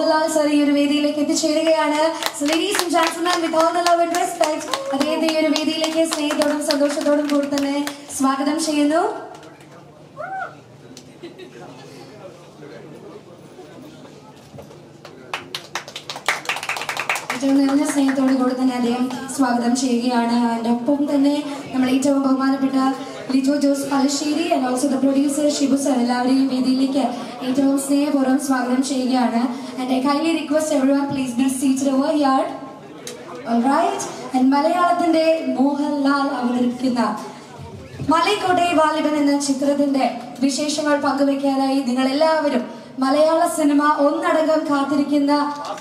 Mohanlal sir ഈ ഒരു വേദിയിലേക്ക് എത്തിച്ചേരുകയാണ്. So ladies and gentlemen, with all the love and respect, അദ്ദേഹത്തെ ഈ ഒരു വേദിയിലേക്ക് സ്നേഹത്തോടും സന്തോഷത്തോടും കൂടി തന്നെ സ്വാഗതം ചെയ്യുന്നു. ഏറ്റവും നിറഞ്ഞ സ്നേഹത്തോടു കൂടി തന്നെ അദ്ദേഹം സ്വാഗതം ചെയ്യുകയാണ്. അതിൻ്റെ ഒപ്പം തന്നെ നമ്മൾ ഏറ്റവും ബഹുമാനപ്പെട്ട Lijo Jose Pellissery and also the producer Shibu sir എല്ലാവരെയും വേദിയിലേക്ക് ഏറ്റവും സ്നേഹപൂർവ്വം സ്വാഗതം ചെയ്യുകയാണ്. And I kindly request everyone please be seated over here. Alright. And മലയാളത്തിന്റെ മോഹൻലാൽ അവതരിപ്പിക്കുന്ന മലൈക്കോട്ടെ വാലിബൻ എന്ന ചിത്രത്തിന്റെ വിശേഷങ്ങൾ പങ്കുവെക്കാനായി നിങ്ങൾ എല്ലാവരും മലയാള സിനിമ ഒന്നടങ്കം കാത്തിരിക്കുന്ന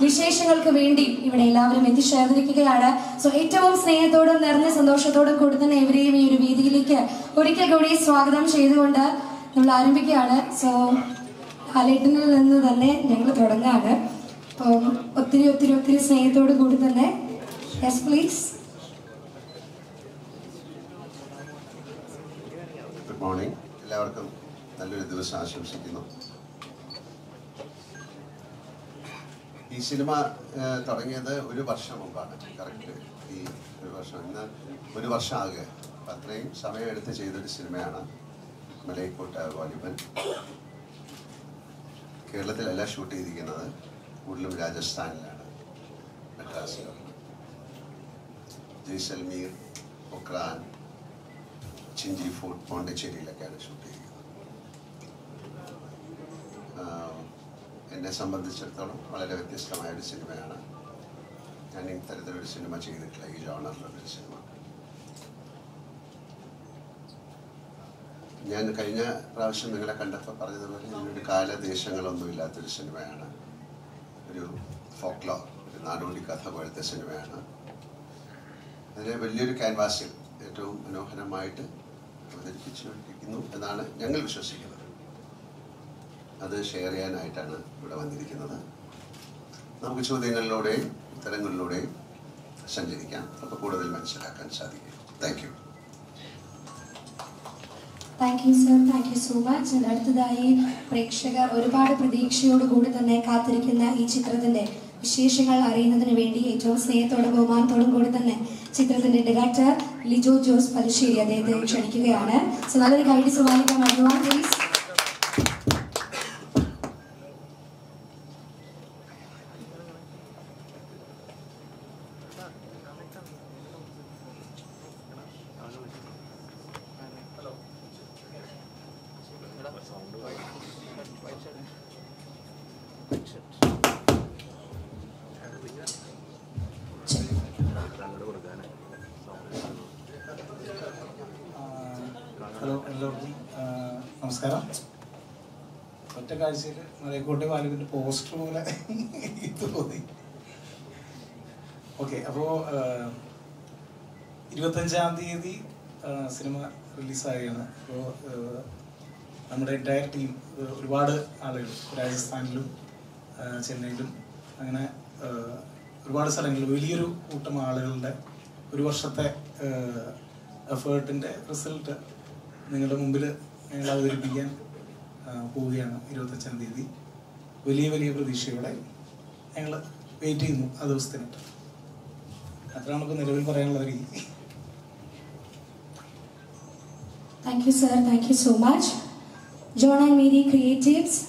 വിശേഷങ്ങൾക്ക് വേണ്ടി ഇവിടെ എല്ലാവരും എത്തിച്ചേർന്നിരിക്കുകയാണ്. സോ ഏറ്റവും സ്നേഹത്തോടും നിറഞ്ഞ സന്തോഷത്തോടും കൂടി തന്നെ ഇവരെയും ഈ ഒരു വേദിയിലേക്ക് ഒരിക്കൽ കൂടി സ്വാഗതം ചെയ്തുകൊണ്ട് നമ്മൾ ആരംഭിക്കുകയാണ്. സോ ലാലേട്ടനിൽ നിന്ന് തന്നെ ഞങ്ങൾ തുടങ്ങാണ്. അപ്പം ഒത്തിരി ഒത്തിരി ഒത്തിരി സ്നേഹത്തോടു കൂടി തന്നെ യെസ് പ്ലീസ്. Good morning. എല്ലാവർക്കും നല്ലൊരു ദിവസം ആശംസിക്കുന്നു. ഈ സിനിമ തുടങ്ങിയത് ഒരു വർഷം മുമ്പാണ്. കറക്റ്റ് ഈ ഒരു വർഷം, ഇന്ന് ഒരു വർഷം ആകുക. അപ്പം അത്രയും സമയമെടുത്ത് ചെയ്തൊരു സിനിമയാണ് മലൈക്കോട്ട വാലിബൻ. കേരളത്തിലല്ല ഷൂട്ട് ചെയ്തിരിക്കുന്നത്, കൂടുതലും രാജസ്ഥാനിലാണ്, മദ്രാസിലാണ്. ജയ്സൽമീർ, പൊക്രാൻ, ചിഞ്ചി ഫോർട്ട്, പോണ്ടിച്ചേരിയിലൊക്കെയാണ് ഷൂട്ട് ചെയ്തിരിക്കുന്നത്. എന്നെ സംബന്ധിച്ചിടത്തോളം വളരെ വ്യത്യസ്തമായ ഒരു സിനിമയാണ്. ഞാൻ ഇത്തരത്തിലൊരു സിനിമ ചെയ്തിട്ടില്ല, ഈ ജോണറിലൊരു സിനിമ. ഞാൻ കഴിഞ്ഞ പ്രാവശ്യം നിങ്ങളെ കണ്ടപ്പോൾ പറഞ്ഞതുപോലെ ഇതിനൊരു കാലദേശങ്ങളൊന്നും ഇല്ലാത്തൊരു സിനിമയാണ്. ഒരു ഫോക്ലോർ, ഒരു നാടോടി കഥ പോലത്തെ സിനിമയാണ്. അതിനെ വലിയൊരു ക്യാൻവാസിൽ ഏറ്റവും മനോഹരമായിട്ട് അവതരിപ്പിച്ചുകൊണ്ടിരിക്കുന്നു എന്നാണ് ഞങ്ങൾ വിശ്വസിക്കുന്നത്. അത് ഷെയർ ചെയ്യാനായിട്ടാണ് ഇവിടെ വന്നിരിക്കുന്നത്. നമുക്ക് ചോദ്യങ്ങളിലൂടെയും ഉത്തരങ്ങളിലൂടെയും സഞ്ചരിക്കാം. അപ്പോൾ കൂടുതൽ മനസ്സിലാക്കാൻ സാധിക്കും. Thank you. Thank you sir, thank you so much. അടുത്തതായി പ്രേക്ഷകർ ഒരുപാട് പ്രതീക്ഷയോടുകൂടി തന്നെ കാത്തിരിക്കുന്ന ഈ ചിത്രത്തിന്റെ വിശേഷങ്ങൾ അറിയുന്നതിന് വേണ്ടി ഏറ്റവും സ്നേഹത്തോടും ബഹുമാനത്തോടും കൂടി തന്നെ ചിത്രത്തിന്റെ ഡയറക്ടർ ലിജോ ജോസ് പലശ്ശേരി അദ്ദേഹത്തെ ക്ഷണിക്കുകയാണ്. സോ നല്ലൊരു കൈഡി സമ്മാനിക്കാൻ everyone please. ഹലോ എല്ലാവർക്കും നമസ്കാരം. ഒറ്റ കാഴ്ചയിൽ മലൈക്കോട്ടെ വാലിബിൻ്റെ പോസ്റ്റർ പോലെ ഇത് തോന്നി. ഓക്കെ, അപ്പോൾ 25-ാം തീയതി സിനിമ റിലീസാവുകയാണ്. അപ്പോൾ നമ്മുടെ എൻറ്റയർ ടീം, ഒരുപാട് ആളുകൾ രാജസ്ഥാനിലും ചെന്നൈയിലും അങ്ങനെ ഒരുപാട് സ്ഥലങ്ങളിൽ വലിയൊരു കൂട്ടം ആളുകളുടെ ഒരു വർഷത്തെ എഫേർട്ടിൻ്റെ റിസൾട്ട് നിങ്ങളുടെ മുമ്പിൽ ഞങ്ങൾ അവതരിപ്പിക്കാൻ പോവുകയാണ് 25-ാം തീയതി. വലിയ വലിയ പ്രതീക്ഷയോടെ ഞങ്ങൾ വെയിറ്റ് ചെയ്യുന്നു ആ ദിവസത്തിനായിട്ട്. അത്രയാണ് ഇപ്പോൾ നിലവിൽ പറയാനുള്ളത്. Thank you sir, thank you so much. John and Mary Creatives,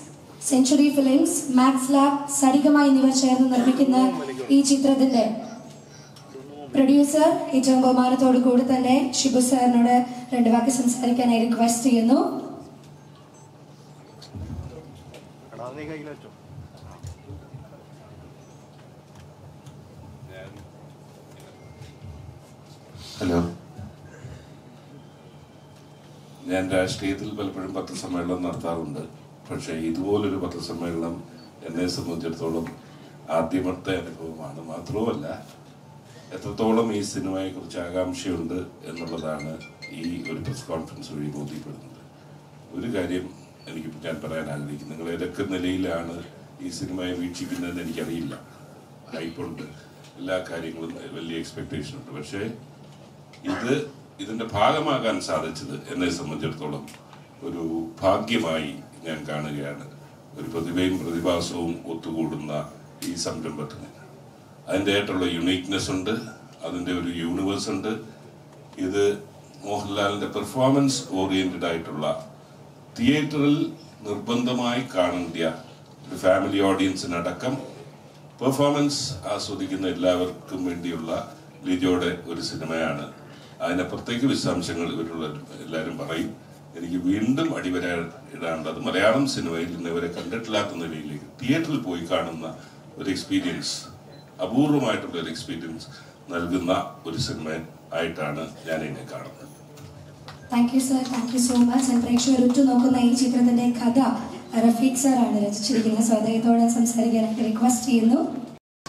Century Films, Max Lab, Saregama എന്നിവർ ചേർന്ന് നിർമ്മിക്കുന്ന ഈ ചിത്രത്തിന്റെ പ്രൊഡ്യൂസർ ഏറ്റവും ബഹുമാനത്തോടു കൂടി തന്നെ ഷിബു സാറിനോട് 2 വാക്ക് സംസാരിക്കാനായി റിക്വസ്റ്റ് ചെയ്യുന്നു. ഹലോ. ഞാൻ രാഷ്ട്രീയത്തിൽ പലപ്പോഴും പത്രസമ്മേളനം നടത്താറുണ്ട്. പക്ഷേ ഇതുപോലൊരു പത്രസമ്മേളനം എന്നെ സംബന്ധിച്ചിടത്തോളം ആദ്യമത്തെ അനുഭവമാണ്. മാത്രവുമല്ല, എത്രത്തോളം ഈ സിനിമയെക്കുറിച്ച് ആകാംക്ഷയുണ്ട് എന്നുള്ളതാണ് ഈ ഒരു പ്രസ് കോൺഫറൻസ് വഴി ബോധ്യപ്പെടുന്നത്. ഒരു കാര്യം ഞാൻ പറയാൻ ആഗ്രഹിക്കുന്നു. നിങ്ങൾ ഏതൊക്കെ നിലയിലാണ് ഈ സിനിമയെ വീക്ഷിക്കുന്നതെന്ന് എനിക്കറിയില്ല. ഹൈപ്പുണ്ട്, എല്ലാ കാര്യങ്ങളും വലിയ എക്സ്പെക്റ്റേഷൻ ഉണ്ട്. പക്ഷേ ഇതിൻ്റെ ഭാഗമാകാൻ സാധിച്ചത് എന്നെ സംബന്ധിച്ചിടത്തോളം ഒരു ഭാഗ്യമായി ഞാൻ കാണുകയാണ്. ഒരു പ്രതിഭയും പ്രതിഭാസവും ഒത്തുകൂടുന്ന ഈ സംരംഭത്തിന്. അതിൻ്റെതായിട്ടുള്ള യുണീക്നെസ് ഉണ്ട്, അതിൻ്റെ ഒരു യൂണിവേഴ്സ് ഉണ്ട്. ഇത് മോഹൻലാലിൻ്റെ പെർഫോമൻസ് ഓറിയൻറ്റഡ് ആയിട്ടുള്ള തിയേറ്ററിൽ നിർബന്ധമായി കാണേണ്ട ഒരു ഫാമിലി ഓഡിയൻസിനടക്കം പെർഫോമൻസ് ആസ്വദിക്കുന്ന എല്ലാവർക്കും വേണ്ടിയുള്ള ലിജോയുടെ ഒരു സിനിമയാണ്. അതിനപ്പുറത്തേക്ക് വിശദാംശങ്ങൾ ഇവരുള്ള എല്ലാവരും പറയും. എനിക്ക് വീണ്ടും അടിവരായിടാനുള്ളത് മലയാളം സിനിമയിൽ ഇന്നവരെ കണ്ടിട്ടില്ലാത്ത നിലയിലേക്ക് തിയേറ്ററിൽ പോയി കാണുന്ന ഒരു എക്സ്പീരിയൻസ്, അപൂർവമായിട്ടുള്ള ഒരു എക്സ്പീരിയൻസ് നൽകുന്ന ഒരു സിനിമ ആയിട്ടാണ് ഞാൻ ഇതിനെ കാണുന്നത്. Thank you sir, thank you so much. പ്രേക്ഷകർ ഉറ്റുനോക്കുന്ന ഈ ചിത്രത്തിന്റെ കഥ റഫീഖ് സർ ആണ് രചിച്ചിരിക്കുന്നത്. സോ അദ്ദേഹത്തോട് സംസാരിക്കാനായിട്ട് റിക്വസ്റ്റ് ചെയ്യുന്നു.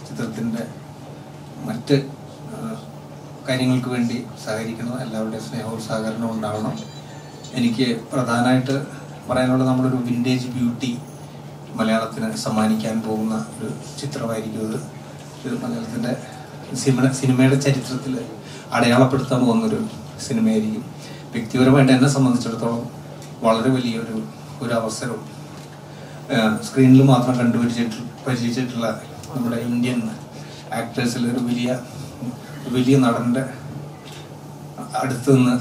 ചിത്രത്തിന്റെ മറ്റ് കാര്യങ്ങൾക്ക് വേണ്ടി സഹകരിക്കണം, എല്ലാവരുടെയും സ്നേഹവും സഹകരണവും ഉണ്ടാവണം. എനിക്ക് പ്രധാനമായിട്ട് പറയാനുള്ളത്, നമ്മളൊരു വിൻറ്റേജ് ബ്യൂട്ടി മലയാളത്തിന് സമ്മാനിക്കാൻ പോകുന്ന ഒരു ചിത്രമായിരിക്കും ഇത്. ഇത് മലയാളത്തിൻ്റെ സിനിമയുടെ ചരിത്രത്തിൽ അടയാളപ്പെടുത്താൻ പോകുന്നൊരു സിനിമയായിരിക്കും. വ്യക്തിപരമായിട്ട് എന്നെ സംബന്ധിച്ചിടത്തോളം വളരെ വലിയൊരു അവസരവും സ്ക്രീനിൽ മാത്രം പരിചയിച്ചിട്ടുള്ള നമ്മുടെ ഇന്ത്യൻ ആക്ടേഴ്സിൽ ഒരു വലിയ നടൻ്റെ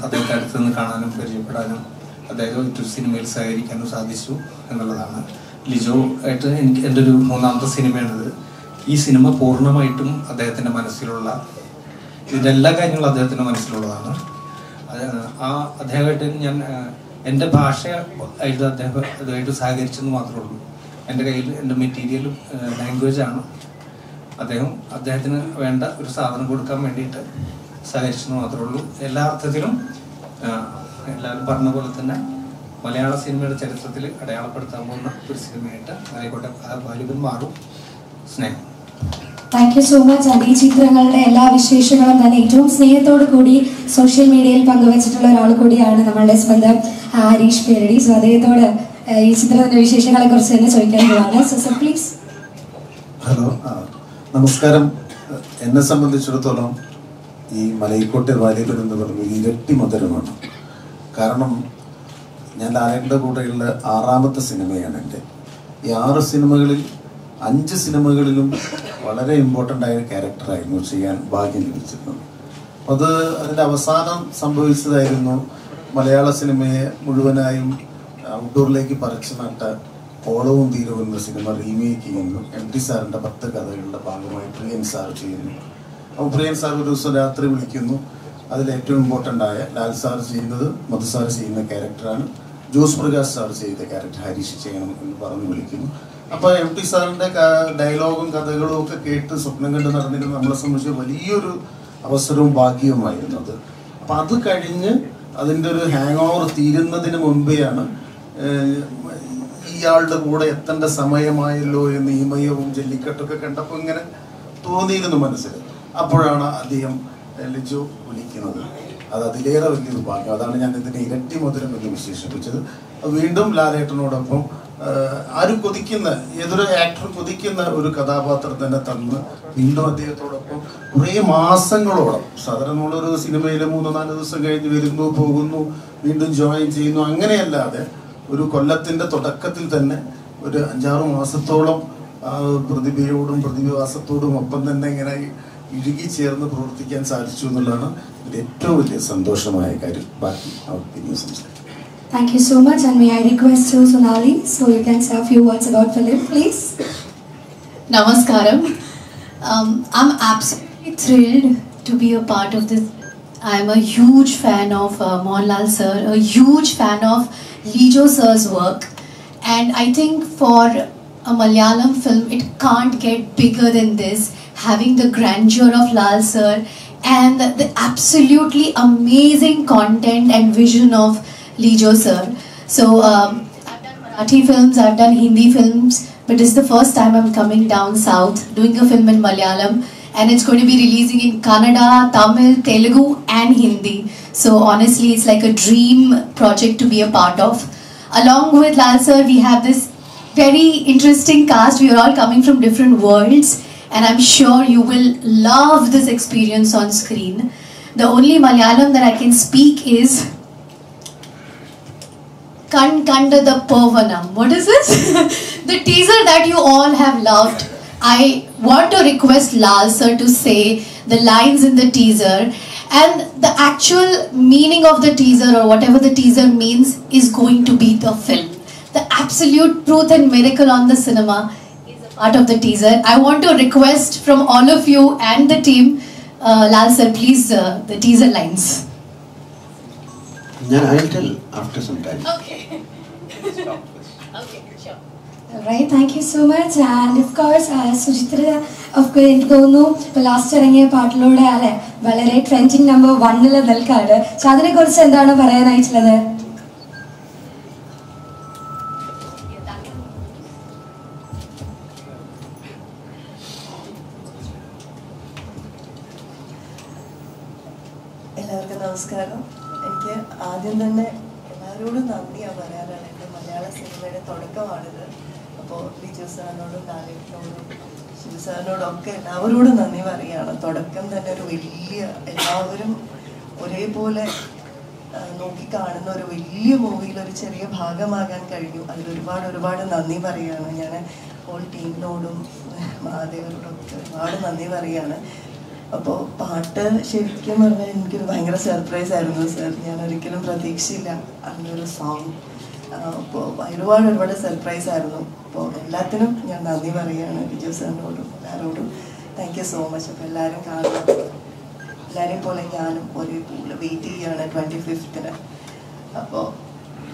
അദ്ദേഹത്തെ അടുത്ത് നിന്ന് കാണാനും പരിചയപ്പെടാനും അദ്ദേഹം ഒരു സിനിമയിൽ സഹകരിക്കാനും സാധിച്ചു എന്നുള്ളതാണ്. ലിജോ ആയിട്ട് എൻ്റെ ഒരു മൂന്നാമത്തെ സിനിമയാണിത്. ഈ സിനിമ പൂർണ്ണമായിട്ടും അദ്ദേഹത്തിൻ്റെ മനസ്സിലുള്ള, ഇതിൻ്റെ എല്ലാ കാര്യങ്ങളും അദ്ദേഹത്തിൻ്റെ മനസ്സിലുള്ളതാണ്. അദ്ദേഹമായിട്ട് ഞാൻ എൻ്റെ ഭാഷ ആയിട്ട് അതുമായിട്ട് സഹകരിച്ചെന്ന് മാത്രമേ ഉള്ളൂ. എൻ്റെ കയ്യിൽ എൻ്റെ മെറ്റീരിയലും ലാംഗ്വേജാണ്. അദ്ദേഹത്തിന് വേണ്ട ഒരു സാധനം കൊടുക്കാൻ വേണ്ടിയിട്ട് സഹകരിച്ചെന്ന് മാത്രമേ ഉള്ളൂ. എല്ലാ അർത്ഥത്തിലും എല്ലാവരും പറഞ്ഞ പോലെ തന്നെ മലയാള സിനിമയുടെ ചരിത്രത്തിൽ അടയാളപ്പെടുത്താൻ പോകുന്ന ഒരു സിനിമയായിട്ട് ആയിക്കോട്ടെ വാലിബൻ മാറും. സ്നേഹം. Thank you so much. ഈ ചിത്രങ്ങളുടെ എല്ലാ വിശേഷങ്ങളും തന്നെ ഏറ്റവും സ്നേഹത്തോടു കൂടി സോഷ്യൽ മീഡിയയിൽ പങ്കുവച്ചിട്ടുള്ള ഒരാൾ കൂടിയാണ് നമ്മളുടെ സ്വന്തം ഹരീഷ് പേരടി. സോ അദ്ദേഹത്തോട് ഈ ചിത്രത്തിന്റെ വിശേഷങ്ങളെ കുറിച്ച് തന്നെ ചോദിക്കാൻ പോവാണ്. So please. ഹലോ, നമസ്കാരം. എന്നെ സംബന്ധിച്ചിടത്തോളം ഈ മലൈക്കോട്ടെ വാലിബൻ എന്ന് പറയുന്നത് ഇരട്ടി മധുരമാണ്. കാരണം ഞാൻ ലാലേട്ടൻ്റെ കൂടെയുള്ള 6ാമത്തെ സിനിമയാണ് എൻ്റെ. ഈ 6 സിനിമകളിൽ 5 സിനിമകളിലും വളരെ ഇമ്പോർട്ടൻ്റ് ആയ ക്യാരക്ടറായിരുന്നു ചെയ്യാൻ ഭാഗ്യം ലഭിച്ചിരുന്നത്. അത് അതിൻ്റെ അവസാനം സംഭവിച്ചതായിരുന്നു മലയാള സിനിമയെ മുഴുവനായും ഔട്ട്ഡോറിലേക്ക് പറിച്ചു നട്ട ഓളവും തീരവും എന്ന സിനിമ റീമേക്ക് ചെയ്യുന്നു. MT സാറിൻ്റെ 10 കഥകളുടെ ഭാഗമായി പ്രിയൻ സാർ ചെയ്യുന്നു. അപ്പോൾ പ്രിയൻ സാർ ഒരു ദിവസം രാത്രി വിളിക്കുന്നു. അതിലേറ്റവും ഇമ്പോർട്ടൻ്റ് ആയ ലാൽ സാർ ചെയ്യുന്നത് മധു സാർ ചെയ്യുന്ന ക്യാരക്ടറാണ്, ജോസ് പ്രകാശ് സാർ ചെയ്ത ക്യാരക്ടർ ഹരീഷ് ചെയ്യണം എന്ന് പറഞ്ഞ് വിളിക്കുന്നു. അപ്പോൾ MT സാറിൻ്റെ ഡയലോഗും കഥകളും ഒക്കെ കേട്ട് സ്വപ്നം കണ്ട് നടന്നിരുന്ന നമ്മളെ സംബന്ധിച്ച് വലിയൊരു അവസരവും ഭാഗ്യവുമായിരുന്നു അത്. അപ്പം അത് കഴിഞ്ഞ് അതിൻ്റെ ഒരു ഹാങ് ഓവർ തീരുന്നതിന് മുൻപെയാണ് ഇയാളുടെ കൂടെ എത്തേണ്ട സമയമായല്ലോ എന്ന് ഈമയവും ജല്ലിക്കെട്ടൊക്കെ കണ്ടപ്പോൾ ഇങ്ങനെ തോന്നിയിരുന്നു മനസ്സിൽ. അപ്പോഴാണ് അദ്ദേഹം ലിജോ വിളിക്കുന്നത്. അത് അതിലേറെ വലിയൊരു ഭാഗ്യം. അതാണ് ഞാൻ ഇതിനെ ഇരട്ടി മധുരം എന്ന് വിശേഷിപ്പിച്ചത്. വീണ്ടും ലാലേട്ടനോടൊപ്പം ആരും കൊതിക്കുന്ന, ഏതൊരു ആക്ടറും കൊതിക്കുന്ന ഒരു കഥാപാത്രം തന്നെ തന്ന് വീണ്ടും അദ്ദേഹത്തോടൊപ്പം കുറേ മാസങ്ങളോളം, സാധാരണ നമ്മളൊരു സിനിമയിൽ 3-4 ദിവസം കഴിഞ്ഞ് വരുന്നു, പോകുന്നു, വീണ്ടും ജോയിൻ ചെയ്യുന്നു, അങ്ങനെയല്ലാതെ ഒരു കൊല്ലത്തിൻ്റെ തുടക്കത്തിൽ തന്നെ ഒരു 5-6 മാസത്തോളം പ്രതിഭയോടും പ്രതിഭാസത്തോടും ഒപ്പം തന്നെ ഇങ്ങനെ ഇഴുകി ചേർന്ന് പ്രവർത്തിക്കാൻ സാധിച്ചു എന്നുള്ളതാണ് ഇതിൻ്റെ ഏറ്റവും വലിയ സന്തോഷമായ കാര്യം. ബാക്കി പിന്നെ സംസാരിക്കും. Thank you so much, and may I request you, Sonali, so you can say a few words about film, please. Namaskaram. I'm absolutely thrilled to be a part of this. I'm a huge fan of Mohanlal sir, a huge fan of Lijo sir's work, and I think for a Malayalam film, it can't get bigger than this. Having the grandeur of Lal sir and the absolutely amazing content and vision of Lijo sir. So I've done Marathi films, I've done Hindi films, but this is the first time I'm coming down south doing a film in Malayalam, and it's going to be releasing in Kannada, Tamil, Telugu and Hindi. So honestly, it's like a dream project to be a part of. Along with Lal sir, we have this very interesting cast. We are all coming from different worlds, and I'm sure you will love this experience on screen. The only Malayalam that I can speak is Kan Kanda the Pavanam. What is this? The teaser that you all have loved. I want to request Lal sir to say the lines in the teaser, and the actual meaning of the teaser or whatever the teaser means is going to be the film. The absolute truth and miracle on the cinema is a part of the teaser. I want to request from all of you and the team, Lal sir, please, the teaser lines. I'll tell after some time. Okay. Okay, sure. Alright, thank you so much. And of course, Suchitra എനിക്ക് തോന്നുന്നു ഇപ്പൊ last ഇറങ്ങിയ പാട്ടിലൂടെ അല്ലെ വളരെ trending number 1 നിൽക്കാറ്. So അതിനെ കുറിച്ച് എന്താണ് പറയാനായിട്ടുള്ളത്? എല്ലാവർക്കും നമസ്കാരം. എനിക്ക് ആദ്യം തന്നെ എല്ലാവരോടും നന്ദിയാണ് പറയാനാണ്. എൻ്റെ മലയാള സിനിമയുടെ തുടക്കമാണിത്. അപ്പോൾ ലിജു സാറിനോടും ലാലേട്ടനോടും ശിവ സാറിനോടും ഒക്കെ എല്ലാവരോടും നന്ദി പറയുകയാണ്. തുടക്കം തന്നെ ഒരു വലിയ, എല്ലാവരും ഒരേപോലെ നോക്കിക്കാണുന്ന ഒരു വലിയ മൂവിയിൽ ഒരു ചെറിയ ഭാഗമാകാൻ കഴിഞ്ഞു. അതിലൊരുപാട് നന്ദി പറയുകയാണ്. ഞാൻ ഹോൾ ടീമിനോടും മഹാദേവനോടും ഒക്കെ ഒരുപാട് നന്ദി പറയുകയാണ്. അപ്പോൾ പാട്ട് ശരിക്കും പറഞ്ഞാൽ എനിക്കൊരു ഭയങ്കര സർപ്രൈസ് ആയിരുന്നു സർ. ഞാൻ ഒരിക്കലും പ്രതീക്ഷയില്ല അങ്ങനൊരു സോങ്. അപ്പോൾ ഒരുപാട് സർപ്രൈസ് ആയിരുന്നു. അപ്പോൾ എല്ലാത്തിനും ഞാൻ നന്ദി പറയുകയാണ് ലിജു സാറിനോടും എല്ലാവരോടും. Thank you so much. അപ്പോൾ എല്ലാവരും കാണുക. എല്ലാവരെയും പോലെ ഞാനും ഒരേപോലെ വെയിറ്റ് ചെയ്യുകയാണ് 25th. അപ്പോൾ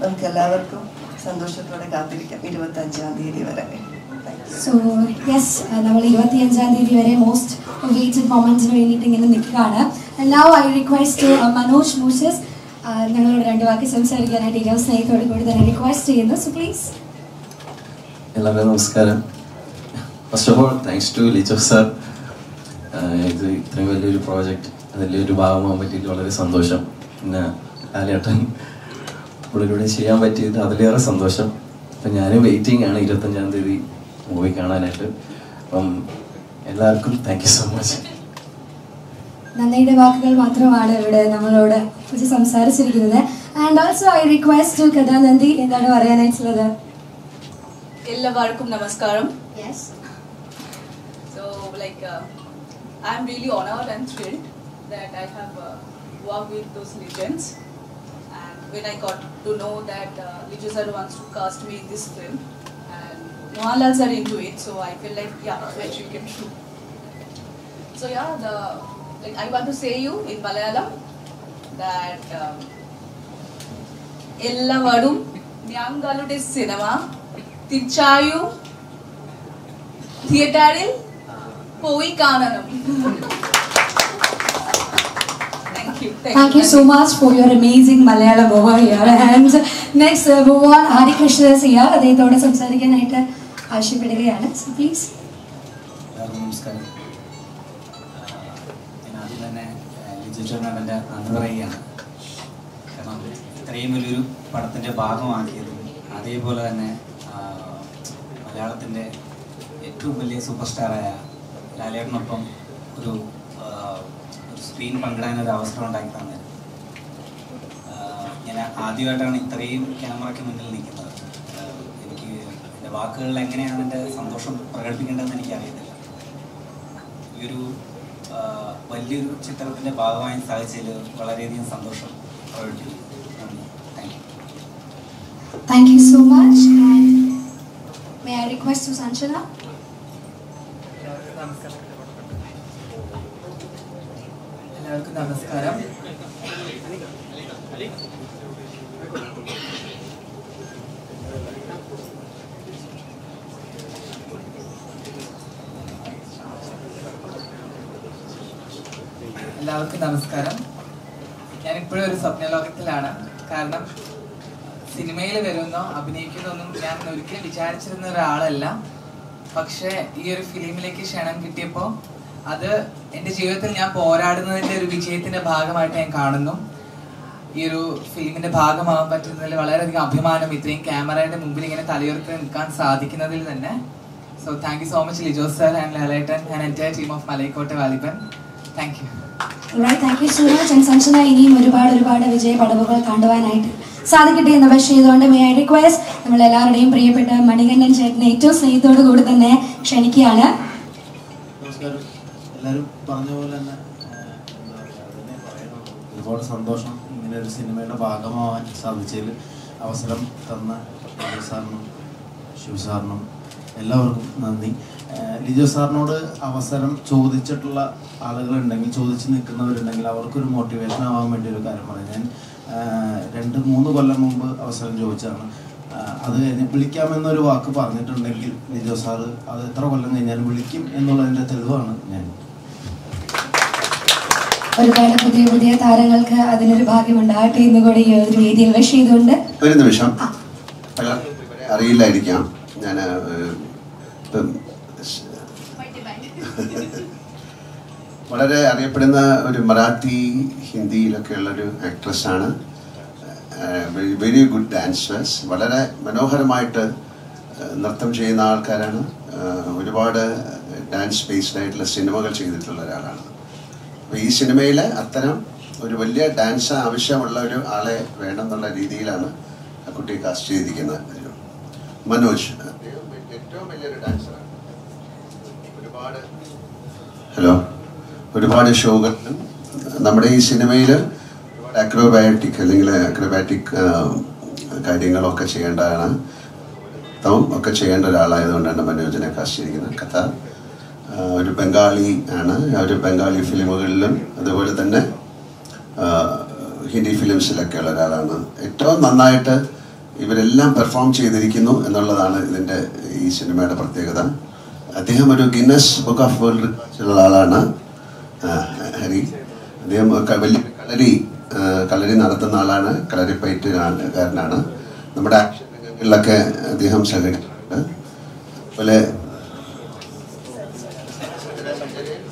നമുക്ക് എല്ലാവർക്കും സന്തോഷത്തോടെ കാത്തിരിക്കാം 25-ാം തീയതി വരെ. സോ യെസ്, നമ്മൾ 25-ാം തീയതി വരെ മോസ്റ്റ് വെയിറ്റഡ് മൊമെന്റ്സിന് വേണ്ടിയിട്ട് ഇങ്ങനെ നിൽക്കുകയാണ്. Now I request Manoj Moses ഞങ്ങളോട് 2 വാക്ക് സംസാരിക്കാനായിട്ട് ഏറ്റവും സ്നേഹത്തോടു കൂടി തന്നെ റിക്വസ്റ്റ് ചെയ്യുന്നു. So please. എല്ലാവർക്കും നമസ്കാരം. First of all thanks to Lijo sir. ഇത് ഇത്രയും വലിയൊരു പ്രോജക്റ്റ് അതിലൊരു ഭാഗമാകാൻ പറ്റിയിട്ട് വളരെ സന്തോഷം. പിന്നെ ലാലേട്ടൻ പുള്ളിലൂടെ ചെയ്യാൻ പറ്റിയത് അതിലേറെ സന്തോഷം. അപ്പം ഞാനും വെയിറ്റിംഗ് ആണ് 25-ാം തീയതി മൂവി കാണാനായിട്ട്. അപ്പം എല്ലാവർക്കും താങ്ക് യു സോ മച്ച്. നന്ദിയുടെ വാക്കുകൾ മാത്രമാണ് ഇവിടെ നമ്മളോട് കുറിച്ച് സംസാരിച്ചിരിക്കുന്നത്. ആൻഡ് ഓൾസോ ഐ റിക്വസ്റ്റ് കഥാനന്ദി, എന്താണ് പറയാനായിട്ടുള്ളത്? എല്ലാവർക്കും നമസ്കാരം. Yes. So I'm really honored and thrilled that I have worked with those legends. And when I got to know that Liju sir wants to cast me in this film, and Mohanlal sir into it, so I feel like my dream came true. So I want to say you in Malayalam that എല്ലാവരും ഞങ്ങളുടെ cinema തീർച്ചയായും തിയേറ്ററിൽ പോയി കാണണം. Thank you so much for your amazing Malayalam over here. And next, Bhuvan Hari Krishna is here. അദ്ദേഹത്തോട് സംസാരിക്കാനായിട്ട് ആവശ്യപ്പെടുകയാണ്. So please. നമസ്കാരം. ഞാൻ ആദ്യം തന്നെ ലിജു ചേട്ടൻ്റെ നന്ദി പറയുകയാണ്. കാരണം ഇത്രയും വലിയൊരു പടത്തിൻ്റെ ഭാഗമാക്കിയതും അതേപോലെ തന്നെ മലയാളത്തിൻ്റെ ഏറ്റവും വലിയ സൂപ്പർ സ്റ്റാറായ ലാലേട്ടനൊപ്പം ഒരു സ്ക്രീൻ പങ്കിടാനൊരു അവസരം ഉണ്ടാക്കി തന്നെ. ഞാൻ ആദ്യമായിട്ടാണ് ഇത്രയും ക്യാമറയ്ക്ക് മുന്നിൽ നിൽക്കുന്നത്. എനിക്ക് എൻ്റെ വാക്കുകളിൽ എങ്ങനെയാണ് എൻ്റെ സന്തോഷം പ്രകടിപ്പിക്കേണ്ടതെന്ന് എനിക്കറിയത്തില്ല. ഈ ഒരു വലിയൊരു ചിത്രത്തിൻ്റെ ഭാഗമായി സാധിച്ചതിൽ വളരെയധികം സന്തോഷം പ്രകടിപ്പിക്കുന്നു. Thank you so much. And may I request Susanshana? എല്ലാവർക്കും നമസ്കാരം. എല്ലാവർക്കും നമസ്കാരം. ഞാനിപ്പോഴും ഒരു സ്വപ്നലോകത്തിലാണ്. കാരണം സിനിമയിൽ വരുന്നോ അഭിനയിക്കുന്നൊന്നും ഞാൻ ഒരിക്കലും വിചാരിച്ചിരുന്ന ഒരാളല്ല. പക്ഷേ ഈ ഒരു ഫിലിമിലേക്ക് ക്ഷണം കിട്ടിയപ്പോൾ അത് എൻ്റെ ജീവിതത്തിൽ ഞാൻ പോരാടുന്നതിൻ്റെ ഒരു വിജയത്തിൻ്റെ ഭാഗമായിട്ട് ഞാൻ കാണുന്നു. ഈ ഒരു ഫിലിമിൻ്റെ ഭാഗമാകാൻ പറ്റുന്നതിൽ വളരെയധികം അഭിമാനം, ഇത്രയും ക്യാമറയുടെ മുമ്പിൽ ഇങ്ങനെ തലയുയർത്തി നിൽക്കാൻ സാധിക്കുന്നതിൽ തന്നെ. So thank you so much Lijo sir and Lalettan and entire team of Malaikottai Vaaliban. Thank you. Thank you so much. And Sanjana, ഇനിയും ഒരുപാട് വിജയ പടവുകൾ കാണുവാനായിട്ട് സാധിക്കട്ടെ എന്ന് വിഷ് ചെയ്തുകൊണ്ട് മേ ഐ റിക്വസ്റ്റ് നമ്മളെല്ലാവരുടെയും പ്രിയപ്പെട്ട മണികണ്ഠൻ ചേട്ടനെ ഏറ്റവും സ്നേഹത്തോടു കൂടി തന്നെ ക്ഷണിക്കുകയാണ്. നമസ്കാരം. എല്ലാവരും പറഞ്ഞ പോലെ തന്നെ എന്താ പറയുക, അതിനെ പറയാനുള്ളൂ. ഒരുപാട് സന്തോഷം ഇങ്ങനെ ഒരു സിനിമയുടെ ഭാഗമാവാൻ സാധിച്ചതിൽ. അവസരം തന്ന സാറിനും ശിവ സാറിനും എല്ലാവർക്കും നന്ദി. ലിജോ സാറിനോട് അവസരം ചോദിച്ചിട്ടുള്ള ആളുകളുണ്ടെങ്കിൽ, ചോദിച്ച് നിൽക്കുന്നവരുണ്ടെങ്കിൽ അവർക്കൊരു മോട്ടിവേഷൻ ആവാൻ വേണ്ടി ഒരു കാര്യം പറയാം. ഞാൻ 2-3 കൊല്ലം മുമ്പ് അവസരം ചോദിച്ചതാണ്. അത് കഴിഞ്ഞ് വിളിക്കാമെന്നൊരു വാക്ക് പറഞ്ഞിട്ടുണ്ടെങ്കിൽ ലിജോ സാറ് അത് എത്ര കൊല്ലം കഴിഞ്ഞാലും വിളിക്കും എന്നുള്ളതിൻ്റെ തെളിവാണ് ഞാൻ. ഒരുപാട് പുതിയ പുതിയ താരങ്ങൾക്ക് അതിനൊരു ഭാഗ്യം ഉണ്ടാകട്ടെ എന്ന് കൂടി ഈ ഒരു വേദിയിൽ വിഷ് ചെയ്തുകൊണ്ട്. ഒരു നിമിഷം, അറിയില്ലായിരിക്കാം, ഞാൻ വളരെ അറിയപ്പെടുന്ന ഒരു മറാത്തി ഹിന്ദിയിലൊക്കെ ഉള്ളൊരു ആക്ട്രസ്സാണ്. വെരി ഗുഡ് ഡാൻസേഴ്സ്, വളരെ മനോഹരമായിട്ട് നൃത്തം ചെയ്യുന്ന ആൾക്കാരാണ്. ഒരുപാട് ഡാൻസ് ബേസ്ഡ് ആയിട്ടുള്ള സിനിമകൾ ചെയ്തിട്ടുള്ള ഒരാളാണ്. അപ്പോൾ ഈ സിനിമയിൽ അത്തരം ഒരു വലിയ ഡാൻസ് ആവശ്യമുള്ള ഒരു ആളെ വേണം എന്നുള്ള രീതിയിലാണ് ആ കുട്ടിയെ കാസ്റ്റ് ചെയ്തിരിക്കുന്നത്. മനോജ് ഏറ്റവും വലിയൊരു ഡാൻസറാണ്. ഒരുപാട് ഷോകളിലും നമ്മുടെ ഈ സിനിമയിൽ അക്രോബാറ്റിക് കാര്യങ്ങളൊക്കെ ചെയ്യേണ്ടതാണ്, ഒക്കെ ചെയ്യേണ്ട ഒരാളായതുകൊണ്ടാണ് മനോജിനെ കാസ്റ്റ് ചെയ്തിരിക്കുന്നത്. കഥ ഒരു ബംഗാളി ആണ്. ഒരു ബംഗാളി ഫിലിമുകളിലും അതുപോലെ തന്നെ ഹിന്ദി ഫിലിംസിലൊക്കെ ഉള്ള ഒരാളാണ്. ഏറ്റവും നന്നായിട്ട് ഇവരെല്ലാം പെർഫോം ചെയ്തിരിക്കുന്നു എന്നുള്ളതാണ് ഇതിൻ്റെ ഈ സിനിമയുടെ പ്രത്യേകത. അദ്ദേഹം ഒരു ഗിന്നസ് ബുക്ക് ഓഫ് വേൾഡ് ഉള്ള ആളാണ് ഹരി. അദ്ദേഹം വലിയ കളരി നടത്തുന്ന ആളാണ്, കളരിപ്പയറ്റുകാരനാണ്. നമ്മുടെ ആക്ഷൻ രംഗങ്ങളിലൊക്കെ അദ്ദേഹം സഹകരിച്ചിട്ടുണ്ട്. അതുപോലെ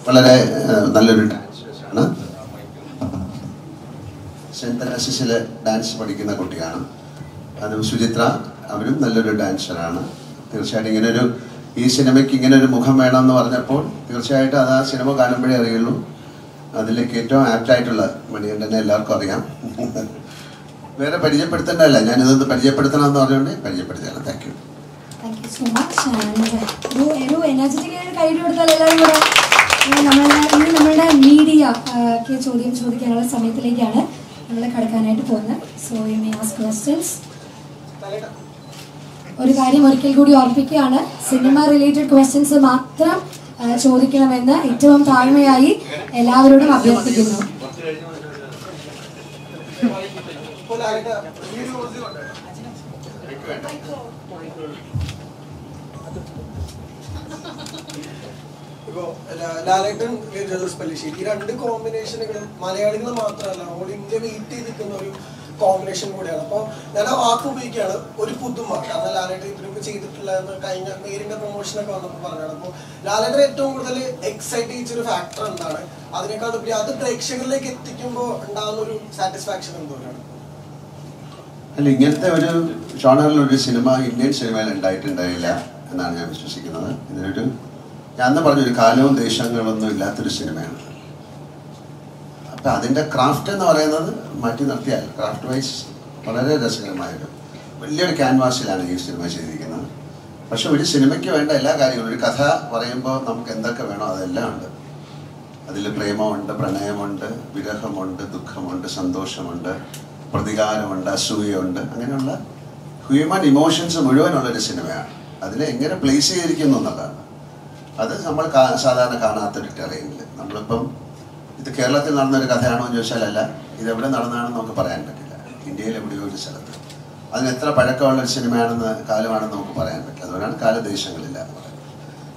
വളരെ നല്ലൊരു ഡാൻസേഴ്സാണ്. സെൻറ്റ് തെരേസസിലെ ഡാൻസ് പഠിക്കുന്ന കുട്ടിയാണ്. അത് സുചിത്ര, അവരും നല്ലൊരു ഡാൻസറാണ്. തീർച്ചയായിട്ടും ഇങ്ങനൊരു ഈ സിനിമയ്ക്ക് ഇങ്ങനെ ഒരു മുഖം വേണമെന്ന് പറഞ്ഞപ്പോൾ തീർച്ചയായിട്ടും അത് ആ സിനിമ കാണുമ്പോഴേ അറിയുള്ളൂ. അതിലേക്ക് ഏറ്റവും ആപ്റ്റായിട്ടുള്ള മണികണ്ഠനെ എല്ലാവർക്കും അറിയാം. വേറെ പരിചയപ്പെടുത്തേണ്ടതല്ല, ഞാനിതൊന്ന് പരിചയപ്പെടുത്തണമെന്ന് പറഞ്ഞുകൊണ്ട് പരിചയപ്പെടുത്തിയാണ്. Thank you so much. ഒരു എനർജറ്റിക് കൈ കൊടുത്താൽ എല്ലാവരും കൂടെ നമ്മളുടെ മീഡിയ ചോദ്യം ചോദിക്കാനുള്ള സമയത്തിലേക്കാണ് നമ്മൾ കടക്കാനായിട്ട് പോകുന്നത്. So you may ask questions. ഒരു കാര്യം ഒരിക്കൽ കൂടി ഓർപ്പിക്കുകയാണ്, സിനിമ റിലേറ്റഡ് ക്വസ്റ്റ്യൻസ് മാത്രം ചോദിക്കണമെന്ന് ഏറ്റവും താഴ്മയായി എല്ലാവരോടും അഭ്യർത്ഥിക്കുന്നു. ഇപ്പോൾ ലാലേട്ടൻ ജോസ് പല്ലിശ്ശേരി, ഈ 2 കോമ്പിനേഷനുകളും മലയാളികൾ മാത്രമല്ല ഓൾ ഇന്ത്യ വെയിറ്റ് ചെയ്ത് നിൽക്കുന്ന ഒരു കോമ്പിനേഷൻ കൂടിയാണ്. അപ്പോൾ ഞാൻ ആ വാക്ക് ഉപയോഗിക്കുകയാണ്, ഒരു പുതുമ. കാരണം ലാലേട്ടൻ ഇതിനൊക്കെ ചെയ്തിട്ടുള്ള കഴിഞ്ഞ നേരിന്റെ പ്രൊമോഷനൊക്കെ വന്നപ്പോൾ പറഞ്ഞാണ്. അപ്പോൾ ലാലേട്ടൻ ഏറ്റവും കൂടുതൽ എക്സൈറ്റ് ചെയ്യിച്ചൊരു ഫാക്ടർ എന്താണ്? അതിനേക്കാൾ ഉപരി അത് പ്രേക്ഷകരിലേക്ക് എത്തിക്കുമ്പോൾ ഉണ്ടാകുന്ന ഒരു സാറ്റിസ്ഫാക്ഷൻ എന്തോരാണ്? അല്ല, ഇങ്ങനത്തെ ഒരു ജോണറിലൊരു സിനിമ ഇന്ത്യൻ സിനിമയിൽ ഉണ്ടായിട്ടുണ്ടായില്ല എന്നാണ് ഞാൻ വിശ്വസിക്കുന്നത്. ഇതിനൊരു ഞാൻ അന്ന് പറഞ്ഞൊരു കാലവും ദേശങ്ങളൊന്നും ഇല്ലാത്തൊരു സിനിമയാണ്. അപ്പം അതിൻ്റെ ക്രാഫ്റ്റ് എന്ന് പറയുന്നത് മാറ്റി നിർത്തിയാൽ ക്രാഫ്റ്റ് വൈസ് വളരെ രസകരമായൊരു വലിയൊരു ക്യാൻവാസിലാണ് ഈ സിനിമ ചെയ്തിരിക്കുന്നത്. പക്ഷെ ഒരു സിനിമയ്ക്ക് വേണ്ട എല്ലാ കാര്യങ്ങളും, ഒരു കഥ പറയുമ്പോൾ നമുക്ക് എന്തൊക്കെ വേണോ അതെല്ലാം ഉണ്ട്. അതിൽ പ്രേമമുണ്ട്, പ്രണയമുണ്ട്, വിരഹമുണ്ട്, ദുഃഖമുണ്ട്, സന്തോഷമുണ്ട്, പ്രതികാരമുണ്ട്, അസൂയുണ്ട്, അങ്ങനെയുള്ള ഹ്യൂമൻ ഇമോഷൻസ് മുഴുവനുള്ളൊരു സിനിമയാണ്. അതിനെ എങ്ങനെ പ്ലേസ് ചെയ്തിരിക്കുന്നു എന്നുള്ളതാണ്. അത് നമ്മൾ സാധാരണ കാണാത്തൊരു ടെറൈനിൽ നമ്മളിപ്പം ഇത് കേരളത്തിൽ നടന്നൊരു കഥയാണോ എന്ന് ചോദിച്ചാൽ അല്ല, ഇതെവിടെ നടന്നതാണെന്ന് നമുക്ക് പറയാൻ പറ്റില്ല. ഇന്ത്യയിൽ എവിടെയോ ഒരു സ്ഥലത്ത് അതിന് എത്ര പഴക്കമുള്ള ഒരു സിനിമയാണെന്ന് കാലമാണെന്ന് നമുക്ക് പറയാൻ പറ്റില്ല. അതുകൊണ്ടാണ് കാലദേശങ്ങളില്ല എന്ന് പറയുന്നത്.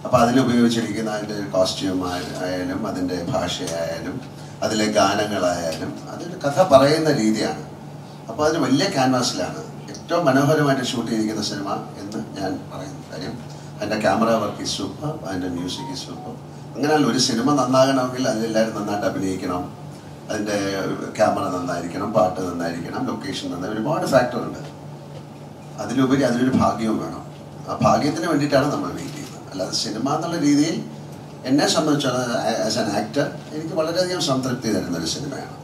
അപ്പോൾ അതിലുപയോഗിച്ചിരിക്കുന്ന അതിൻ്റെ കോസ്റ്റ്യൂം ആയാലും അതിൻ്റെ ഭാഷയായാലും അതിലെ ഗാനങ്ങളായാലും അതൊരു കഥ പറയുന്ന രീതിയാണ്. അപ്പോൾ അതിന് വലിയ ക്യാൻവാസിലാണ് ഏറ്റവും മനോഹരമായിട്ട് ഷൂട്ട് ചെയ്തിരിക്കുന്ന സിനിമ എന്ന് ഞാൻ പറയുന്നു. കാര്യം അതിൻ്റെ ക്യാമറ വർക്ക് ഈസ് സൂപ്പർ, അതിൻ്റെ മ്യൂസിക് ഈസ് സൂപ്പർ. അങ്ങനെയല്ല, ഒരു സിനിമ നന്നാകണമെങ്കിൽ അതിലെല്ലാവരും നന്നായിട്ട് അഭിനയിക്കണം, അതിൻ്റെ ക്യാമറ നന്നായിരിക്കണം, പാട്ട് നന്നായിരിക്കണം, ലൊക്കേഷൻ നന്നായി, ഒരുപാട് ഫാക്ടറുണ്ട്. അതിലുപരി അതിലൊരു ഭാഗ്യവും വേണം. ആ ഭാഗ്യത്തിന് വേണ്ടിയിട്ടാണ് നമ്മൾ വെയിറ്റ് ചെയ്യുന്നത്. അല്ലാതെ സിനിമ എന്നുള്ള രീതിയിൽ എന്നെ സംബന്ധിച്ചിടത്തോളം ആസ് ആൻ ആക്ടർ എനിക്ക് വളരെയധികം സംതൃപ്തി തരുന്നൊരു സിനിമയാണ്.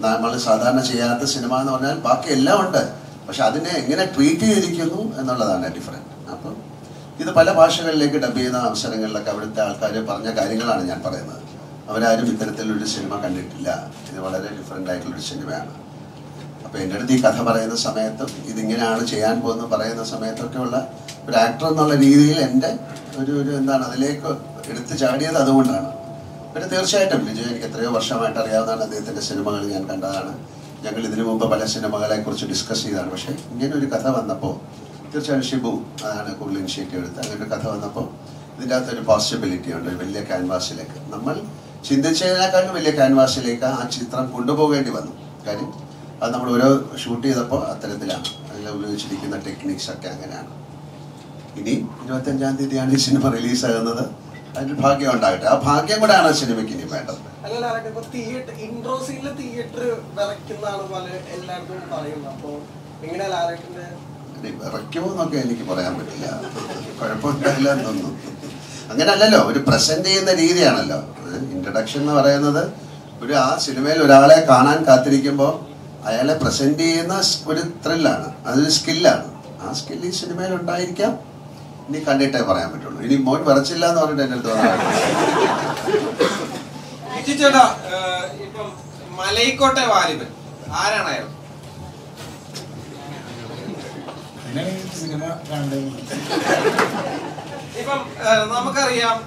നമ്മൾ സാധാരണ ചെയ്യാത്ത സിനിമ എന്ന് പറഞ്ഞാൽ ബാക്കി എല്ലാം ഉണ്ട്, പക്ഷെ അതിനെ എങ്ങനെ ട്രീറ്റ് ചെയ്തിരിക്കുന്നു എന്നുള്ളതാണ് ഡിഫറൻറ്റ്. അപ്പം ഇത് പല ഭാഷകളിലേക്ക് ഡബ് ചെയ്യുന്ന അവസരങ്ങളിലൊക്കെ അവിടുത്തെ ആൾക്കാർ പറഞ്ഞ കാര്യങ്ങളാണ് ഞാൻ പറയുന്നത്. അവരാരും ഇത്തരത്തിലൊരു സിനിമ കണ്ടിട്ടില്ല, ഇത് വളരെ ഡിഫറെൻ്റ് ആയിട്ടുള്ളൊരു സിനിമയാണ്. അപ്പോൾ എൻ്റെ അടുത്ത് ഈ കഥ പറയുന്ന സമയത്തും ഇതിങ്ങനെയാണ് ചെയ്യാൻ പോകുന്നത് പറയുന്ന സമയത്തൊക്കെ ഉള്ള ഒരു ആക്ടർ എന്നുള്ള രീതിയിൽ എൻ്റെ ഒരു എന്താണ് അതിലേക്ക് എടുത്തു ചാടിയത് അതുകൊണ്ടാണ്. പിന്നെ തീർച്ചയായിട്ടും ലിജോ എനിക്ക് എത്രയോ വർഷമായിട്ട് അറിയാവുന്നതാണ്. അദ്ദേഹത്തിൻ്റെ സിനിമകൾ ഞാൻ കണ്ടതാണ്. ഞങ്ങൾ ഇതിനു മുമ്പ് പല സിനിമകളെക്കുറിച്ച് ഡിസ്കസ് ചെയ്തതാണ്. പക്ഷേ ഇങ്ങനെ ഒരു കഥ വന്നപ്പോൾ തീർച്ചയായും ഷിബു അതാണ് കൂടുതൽ ഇനിഷ്യേറ്റീവ് എടുത്ത് അങ്ങനെ ഒരു കഥ വന്നപ്പോൾ ഇതിൻ്റെ അകത്തൊരു പോസിബിലിറ്റി ഉണ്ട്. ഒരു വലിയ ക്യാൻവാസിലേക്ക് നമ്മൾ ചിന്തിച്ചതിനേക്കാളും വലിയ ക്യാൻവാസിലേക്ക് ആ ചിത്രം കൊണ്ടുപോകേണ്ടി വന്നു. കാര്യം അത് നമ്മൾ ഓരോ ഷൂട്ട് ചെയ്തപ്പോൾ അത്തരത്തിലാണ് അതിൽ ഉപയോഗിച്ചിരിക്കുന്ന ടെക്നിക്സ് ഒക്കെ അങ്ങനെയാണ്. ഇനി 25-ാം തീയതിയാണ് ഈ സിനിമ റിലീസാകുന്നത്. അതിന് ഭാഗ്യം ഉണ്ടാകട്ടെ. ആ ഭാഗ്യം കൂടെയാണ് ആ സിനിമയ്ക്ക് ഇനി വേണ്ടത്. ഇൻട്രോ സീനിൽ തിയേറ്റർ വിറയ്ക്കുന്നതാണ് പല എല്ലാവർക്കും പറയുന്നത്. അപ്പോൾ എങ്ങനെ ലാലേട്ടൻ്റെ വിറയ്ക്കുമോ എന്നൊക്കെ എനിക്ക് പറയാൻ പറ്റില്ല. കുഴപ്പമില്ല എന്നൊന്നും അങ്ങനെയല്ലല്ലോ. ഒരു പ്രസന്റ് ചെയ്യുന്ന രീതിയാണല്ലോ ഇൻട്രഡക്ഷൻ എന്ന് പറയുന്നത്. ആ സിനിമയിൽ ഒരാളെ കാണാൻ കാത്തിരിക്കുമ്പോൾ അയാളെ പ്രസന്റ് ചെയ്യുന്ന ഒരു ത്രില്ലാണ്, അതൊരു സ്കില്ലാണ്. ആ സ്കിൽ ഈ സിനിമയിൽ ഉണ്ടായിരിക്കാം. ഇനി കണ്ടിട്ടേ പറയാൻ പറ്റുള്ളൂ. ഇനി മോൻ വിറച്ചില്ല എന്ന് പറഞ്ഞിട്ട് എൻ്റെ അടുത്ത് ചേട്ടാ, ഇപ്പം മലൈക്കോട്ടെ വാലിബൻ ആരാണ് അയാൾ? ഇപ്പം നമുക്കറിയാം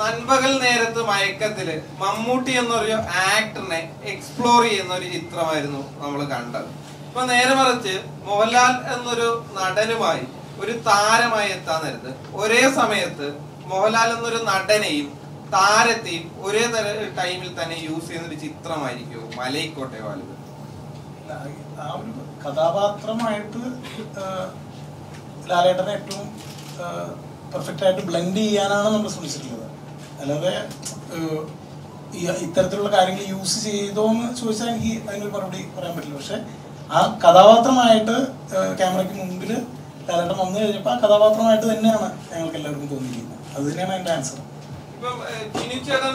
നൻപകൽ നേരത്ത് മയക്കത്തില് മമ്മൂട്ടി എന്നൊരു ആക്ടറിനെ എക്സ്പ്ലോർ ചെയ്യുന്ന ഒരു ചിത്രമായിരുന്നു നമ്മൾ കണ്ടത്. ഇപ്പൊ നേരെ മറിച്ച് മോഹൻലാൽ എന്നൊരു നടനുമായി ഒരു താരമായി എത്താൻ നേരത്ത് ഒരേ സമയത്ത് മോഹൻലാൽ എന്നൊരു നടനെയും താരത്തെയും ഒരേ ടൈമിൽ തന്നെ യൂസ് ചെയ്യുന്ന ഒരു ചിത്രമായിരിക്കും മലൈക്കോട്ടെ വാലിബൻ. ആ ഒരു കഥാപാത്രമായിട്ട് ലാലേട്ടനെ ഏറ്റവും പെർഫെക്റ്റ് ആയിട്ട് ബ്ലെൻഡ് ചെയ്യാനാണ് നമ്മൾ ശ്രമിച്ചിട്ടുള്ളത്. അല്ലാതെ ഇത്തരത്തിലുള്ള കാര്യങ്ങൾ യൂസ് ചെയ്തോ എന്ന് ചോദിച്ചാൽ എനിക്ക് അതിനൊരു മറുപടി പറയാൻ പറ്റില്ല. പക്ഷെ ആ കഥാപാത്രമായിട്ട് ക്യാമറയ്ക്ക് മുമ്പിൽ ലാലേട്ടൻ വന്നു കഴിഞ്ഞപ്പോൾ ആ കഥാപാത്രമായിട്ട് തന്നെയാണ് ഞങ്ങൾക്ക് എല്ലാവർക്കും തോന്നിയിരിക്കുന്നത്. അത് തന്നെയാണ് അതിന്റെ ആൻസർ. ഇപ്പം ജിനിച്ചേട്ടൻ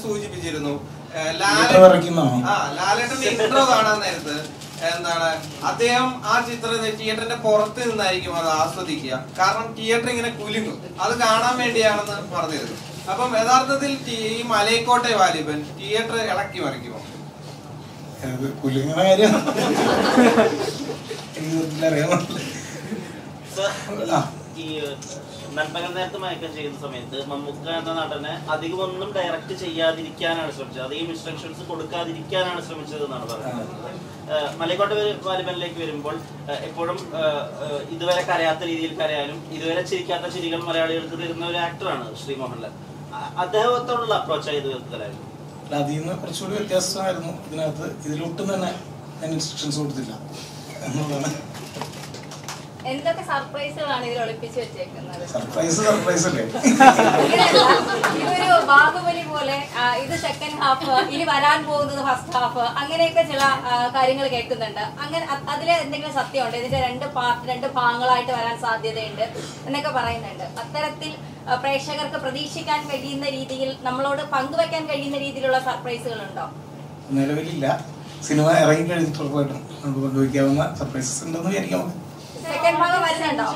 സൂചിപ്പിച്ചിരുന്നു ലാലേട്ടന്റെ ഇൻട്രോ കാണാൻ നേരത്ത് എന്താണ് അദ്ദേഹം ആ ചിത്രം തിയേറ്ററിന്റെ പുറത്ത് നിന്നായിരിക്കും അത് ആസ്വദിക്കുക. കാരണം തിയേറ്റർ ഇങ്ങനെ കുലുങ്ങും, അത് കാണാൻ വേണ്ടിയാണെന്ന് പറഞ്ഞിരുന്നു. അപ്പം യഥാർത്ഥത്തിൽ ഈ മലൈക്കോട്ടെ വാലിബൻ തിയേറ്റർ ഇളക്കി മറിക്കുമോ? കുലുങ്ങുന്ന കാര്യം ഈ നൻപകൽ നേരത്ത് മയക്കം ചെയ്യുന്ന സമയത്ത് മമ്മൂക്ക എന്ന നടനെ അധികം ഒന്നും ഡയറക്റ്റ് ചെയ്യാതിരിക്കാനാണ് ശ്രമിച്ചത്, അധികം ഇൻസ്ട്രക്ഷൻസ് കൊടുക്കാതിരിക്കാനാണ് ശ്രമിച്ചത് എന്നാണ് പറയുന്നത്. മലൈക്കോട്ടെ വാലിബനിലേക്ക് വരുമ്പോൾ എപ്പോഴും ഇതുവരെ കരയാത്ത രീതിയിൽ കരയാനും ഇതുവരെ ചിരിക്കാത്ത ചിരികൾ മലയാളികൾക്ക് തരുന്ന ഒരു ആക്ടറാണ് ശ്രീ മോഹൻലാൽ. അദ്ദേഹത്തോടുള്ള അപ്രോച്ച് ഏത് വിധത്തിലായിരുന്നു? അതിൽ നിന്ന് കുറച്ചുകൂടി വ്യത്യാസമായിരുന്നു ഇതിനകത്ത്. ഇതിലൊട്ടും തന്നെ ഞാൻ ഇൻസ്ട്രക്ഷൻസ് കൊടുത്തില്ല എന്നുള്ളതാണ്. എന്തൊക്കെ സർപ്രൈസുകളാണ് ഇതിൽ ഒളിപ്പിച്ച് വെച്ചേക്കുന്നത്? സർപ്രൈസ് അല്ലേ? ഇതൊരു ബാഹുബലി പോലെ ഇത് സെക്കൻഡ് ഹാഫ്, ഇനി വരാൻ പോകുന്നത് ഫസ്റ്റ് ഹാഫ്, അങ്ങനെയൊക്കെ ചില കാര്യങ്ങൾ കേൾക്കുന്നുണ്ട്. അങ്ങനെ അതിൽ എന്തെങ്കിലും സത്യമുണ്ട്? ഇതിന്റെ രണ്ട് ഭാഗങ്ങളായിട്ട് വരാൻ സാധ്യതയുണ്ട് എന്നൊക്കെ പറയുന്നുണ്ട്. അത്തരത്തിൽ പ്രേക്ഷകർക്ക് പ്രതീക്ഷിക്കാൻ കഴിയുന്ന രീതിയിൽ നമ്മളോട് പങ്കുവെക്കാൻ കഴിയുന്ന രീതിയിലുള്ള സർപ്രൈസുകൾ ഉണ്ടോ? നിലവിലില്ല. സിനിമ ഇറങ്ങി കഴിഞ്ഞിട്ട് ഉറപ്പായിട്ടും നമുക്ക് കൊണ്ടുവയ്ക്കാവുന്ന സർപ്രൈസസ് ഉണ്ടെന്ന് വിചാരിക്കാം. സെക്കൻഡ് ഭാഗം വരുന്നുണ്ടോ?